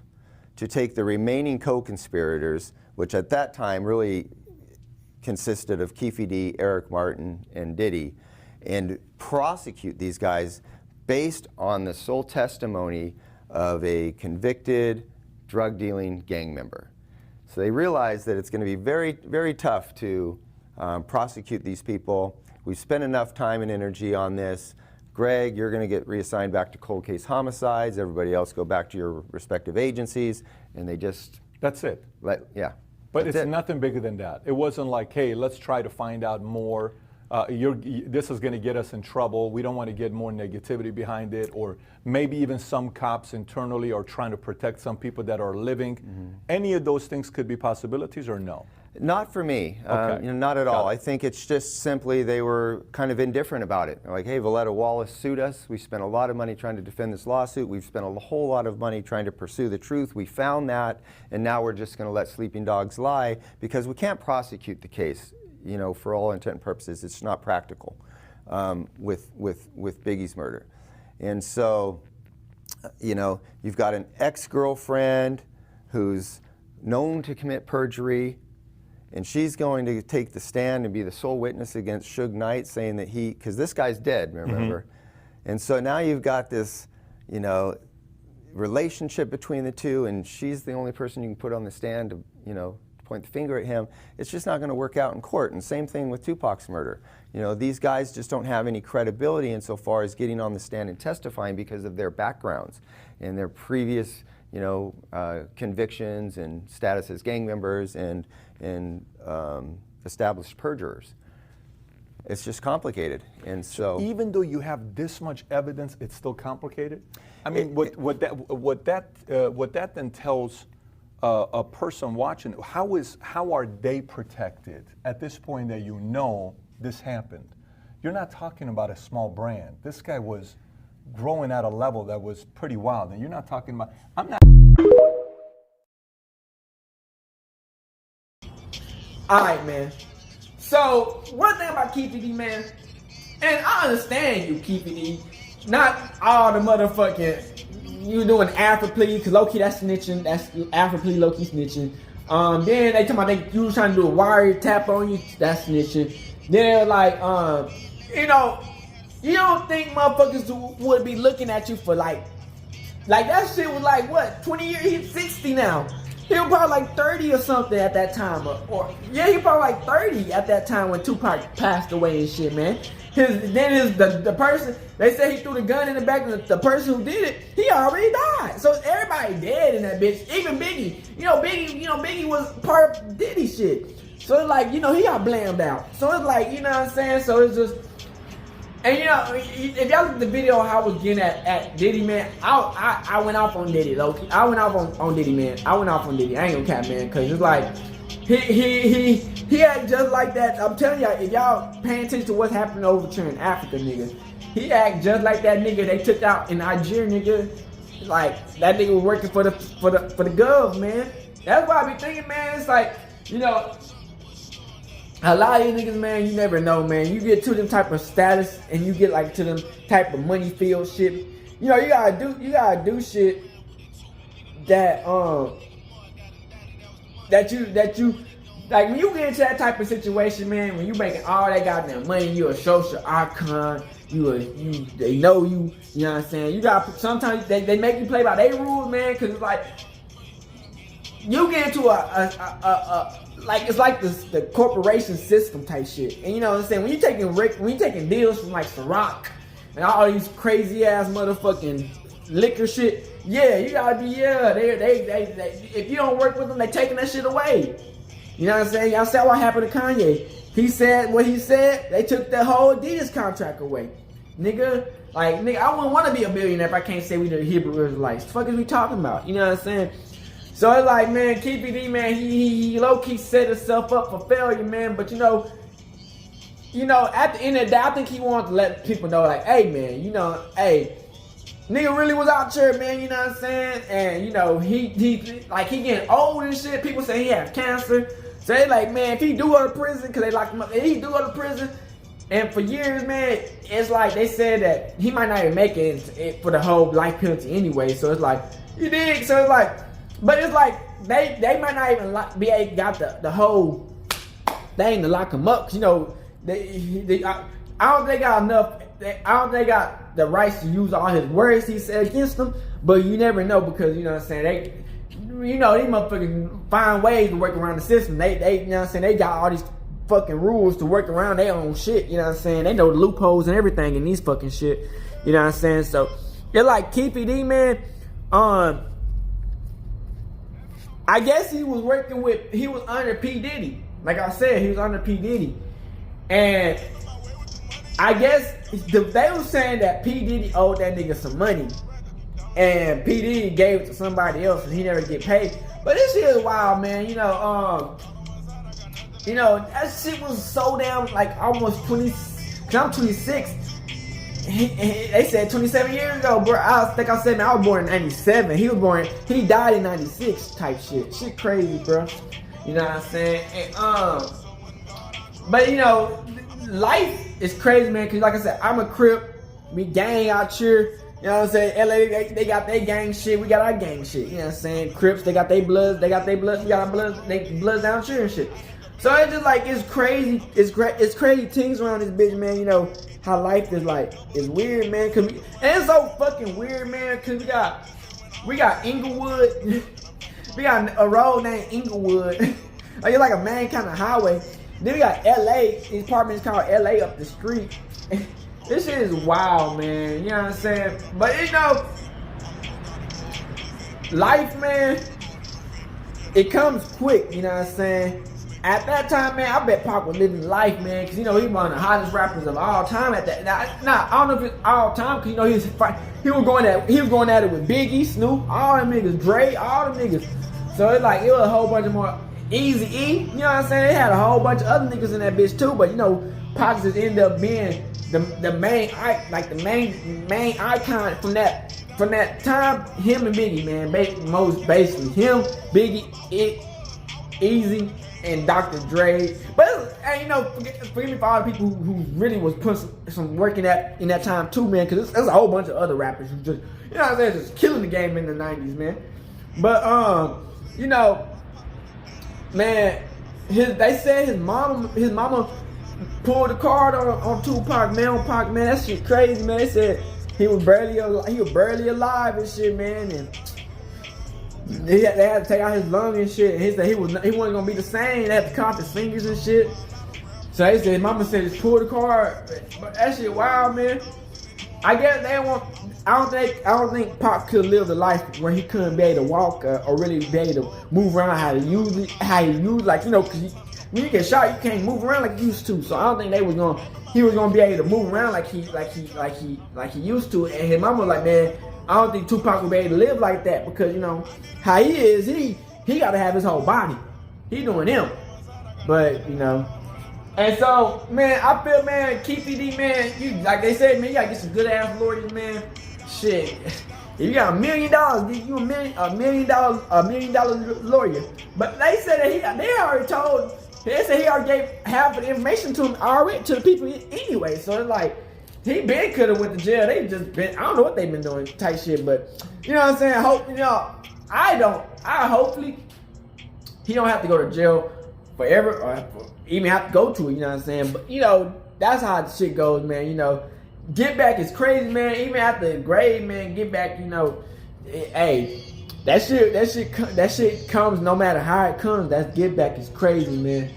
to take the remaining co-conspirators, which at that time really consisted of Keefe D, Eric Martin, and Diddy, and prosecute these guys based on the sole testimony of a convicted drug-dealing gang member. So they realized that it's going to be very, very tough to prosecute these people. We've spent enough time and energy on this. Greg, you're going to get reassigned back to cold case homicides. Everybody else go back to your respective agencies, and they just... That's it. Yeah. But it's nothing bigger than that. It wasn't like, hey, let's try to find out more. This is going to get us in trouble. We don't want to get more negativity behind it. Or maybe even some cops internally are trying to protect some people that are living. Any of those things could be possibilities or no? Not for me. Okay. Not at all. I think it's just simply they were kind of indifferent about it. They're like, hey, Valletta Wallace sued us. We spent a lot of money trying to defend this lawsuit. We've spent a whole lot of money trying to pursue the truth. We found that, and now we're just going to let sleeping dogs lie because we can't prosecute the case. For all intent and purposes, it's not practical with Biggie's murder. And so, you've got an ex-girlfriend who's known to commit perjury, and she's going to take the stand and be the sole witness against Suge Knight, saying that because this guy's dead, remember? And so now you've got this, relationship between the two, and she's the only person you can put on the stand to, you know, point the finger at him, it's just not going to work out in court. And same thing with Tupac's murder. You know, these guys just don't have any credibility insofar as getting on the stand and testifying because of their backgrounds and their previous, you know, convictions and status as gang members and established perjurers. It's just complicated, and so even though you have this much evidence, it's still complicated. I mean, what that then tells a person watching, how are they protected at this point that you know this happened? You're not talking about a small brand. This guy was growing at a level that was pretty wild, and you're not talking about. I'm not. All right, man. So, one thing about Keefe D, man, and I understand you, Keefe D, not all the motherfucking, you doing Alpha plea, because low-key that's snitching, that's Alpha plea, low-key snitching. Then they talking about you was trying to do a wire tap on you, that's snitching. They're like, you know, you don't think motherfuckers would be looking at you for like that shit was like, what, 20 years, he's 60 now. He was probably like 30 or something at that time. Yeah, he was probably like 30 at that time when Tupac passed away and shit, man. The person, they said he threw the gun in the back of the person who did it, he already died. So everybody dead in that bitch. Even Biggie. Biggie was part of Diddy shit. So it's like, he got blamed out. So it's like, you know what I'm saying? So it's just, and if y'all look at the video how I was getting at Diddy, man, I went off on Diddy, low-key. I went off on Diddy, man. I went off on Diddy. I ain't gonna cap, man, because it's like, he act just like that. I'm telling y'all, if y'all paying attention to what's happening over here in Africa, nigga, he act just like that nigga they took out in Nigeria, nigga. Like, that nigga was working for the gov, man. That's why I be thinking, man, it's like, a lot of you niggas, man, you never know, man. You get to them type of status and you get like to them type of money field shit. You gotta do shit that you like when you get into that type of situation, man, when you making all that goddamn money, you a social icon, they know you, you know what I'm saying? You got sometimes they make you play by their rules, man, cause it's like you get into it's like the corporation system type shit. And you know what I'm saying? When you taking deals from like Ciroc and all these crazy ass motherfucking liquor shit, yeah, you gotta be, they if you don't work with them, they taking that shit away. You know what I'm saying? Y'all saw what happened to Kanye. He said what he said, they took the whole Adidas contract away. Nigga, I wouldn't want to be a billionaire if I can't say we the Hebrew Israelites. The fuck is we talking about? You know what I'm saying? So it's like, man, Keefe D, man, he low-key set himself up for failure, man. But at the end of the day, I think he wanted to let people know, like, hey, man, hey, nigga really was out here, man, you know what I'm saying? And, he getting old and shit. People say he has cancer. So they like, man, if he do go to prison, because they lock him up, if he do go to prison, and for years, man, it's like they said that he might not even make it for the whole life penalty anyway. So it's like, you dig? So it's like, but it's like they might not even got the whole thing to lock him up. I don't think they got enough. I don't think they got the rights to use all his words he said against them. But you never know, because you know what I'm saying. These motherfuckers find ways to work around the system. They you know what I'm saying. They got all these fucking rules to work around their own shit. You know what I'm saying. They know the loopholes and everything in these fucking shit. You know what I'm saying. So it's like Keefe D, man. I guess he was under P. Diddy. Like I said, he was under P. Diddy. And I guess they were saying that P. Diddy owed that nigga some money. And P. Diddy gave it to somebody else and he never get paid. But this shit is wild, man. That shit was so damn, like, almost 20, cause I'm 26. They said 27 years ago, bro. I was born in 97. He died in 96 type shit. Shit crazy, bro. You know what I'm saying? And, but life is crazy, man, because like I said, I'm a Crip. We gang out here. You know what I'm saying? LA, they got their gang shit. We got our gang shit. You know what I'm saying? Crips, they got their bloods. We got our bloods. They bloods down here and shit. So it's just like, it's crazy. It's crazy things around this bitch, man. How life is like, it's weird, man. And it's so fucking weird, man, because we got We got Inglewood. We got a road named Inglewood. Like, it's like a main kind of highway. Then we got LA. His apartment is called LA up the street. This shit is wild, man. You know what I'm saying? But you know, life, man, it comes quick. You know what I'm saying? At that time, man, I bet Pac was living life, man, because, you know, he was one of the hottest rappers of all time at that. Now, I don't know if it's all time, because, you know, he was going at it with Biggie, Snoop, all them niggas, Dre, all them niggas. So it's like, it was a whole bunch of more Eazy-E, you know what I'm saying? They had a whole bunch of other niggas in that bitch too, but, you know, Pac just ended up being the main icon from that time. Him and Biggie, man, basically him, Biggie, Eazy, and Dr. Dre. But you know, forgive me for all the people who really was putting some work in that time too, man, because there's a whole bunch of other rappers who just, you know what I'm saying, just killing the game in the 90s, man. But you know, man, they said his mama pulled the card on Tupac, man, on Pac, man. That shit crazy, man. They said he was barely alive and shit, man, and they had to take out his lung and shit. And he said he wasn't gonna be the same. They had to count his fingers and shit. So they said his mama said just pull the card. But that shit wild, man. I guess they want. I don't think Pac could live the life where he couldn't be able to walk or really be able to move around how he used, like, you know, because when you get shot, you can't move around like you used to. So I don't think he was gonna be able to move around like he used to. And his mama was like, man, I don't think Tupac would be able to live like that, because, you know, how he is, he got to have his whole body. He doing him. But, you know. And so, man, I feel, man, Keefe D, man, you, like they said, man, you got to get some good ass lawyers, man. Shit. If you got $1 million, get you a $1 million lawyer. But they said that they already told, they said he already gave half of the information to him already, to the people anyway. So it's like, he been could have went to jail. They just been, I don't know what they've been doing type shit, but you know what I'm saying? Hopefully he don't have to go to jail forever or even have to go to it, you know what I'm saying? But you know, that's how the shit goes, man. You know, get back is crazy, man. Even after the grave, man, get back, you know, hey, that shit comes no matter how it comes. That get back is crazy, man.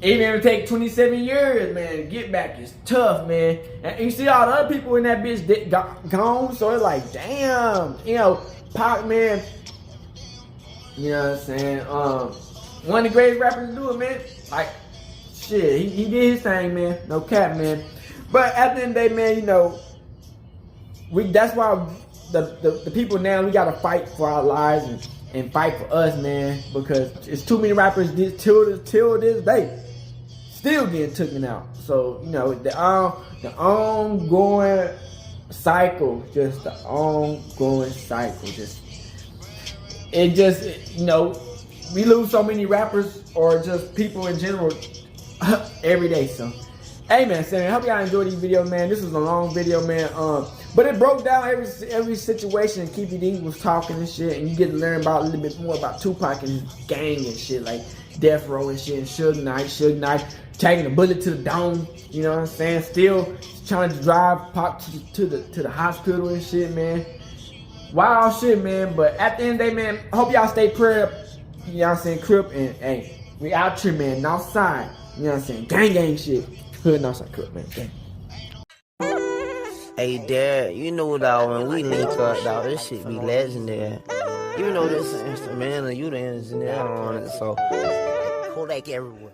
Even if it take 27 years, man, get back is tough, man. And you see all the other people in that bitch gone, so it's like, damn, you know, Pac, man, you know what I'm saying? One of the greatest rappers to do it, man. Like, shit, he did his thing, man. No cap, man. But at the end of the day, man, you know, that's why the people now, we gotta fight for our lives and fight for us, man, because it's too many rappers till this day still getting taken out. So, you know, the ongoing cycle, just the ongoing cycle, you know, we lose so many rappers or just people in general every day. So, hey, man, I hope y'all enjoyed these videos, man. This was a long video, man. But it broke down every situation. Keefe D was talking and shit, and you get to learn about a little bit more about Tupac and his gang and shit, like Death Row and shit, and Suge Knight taking a bullet to the dome. You know what I'm saying? Still trying to drive Pac to the hospital and shit, man. Wild shit, man. But at the end of the day, man, I hope y'all stay prayed up. You know what I'm saying? Crip, and hey, we out here, man, outside. You know what I'm saying? Gang shit. Hood outside Crip, man. Gang. Hey, Dad, you know, dog, when we link up, dog, this shit be legendary. You know this instrumental, you the engineer on it, so Kodak everywhere.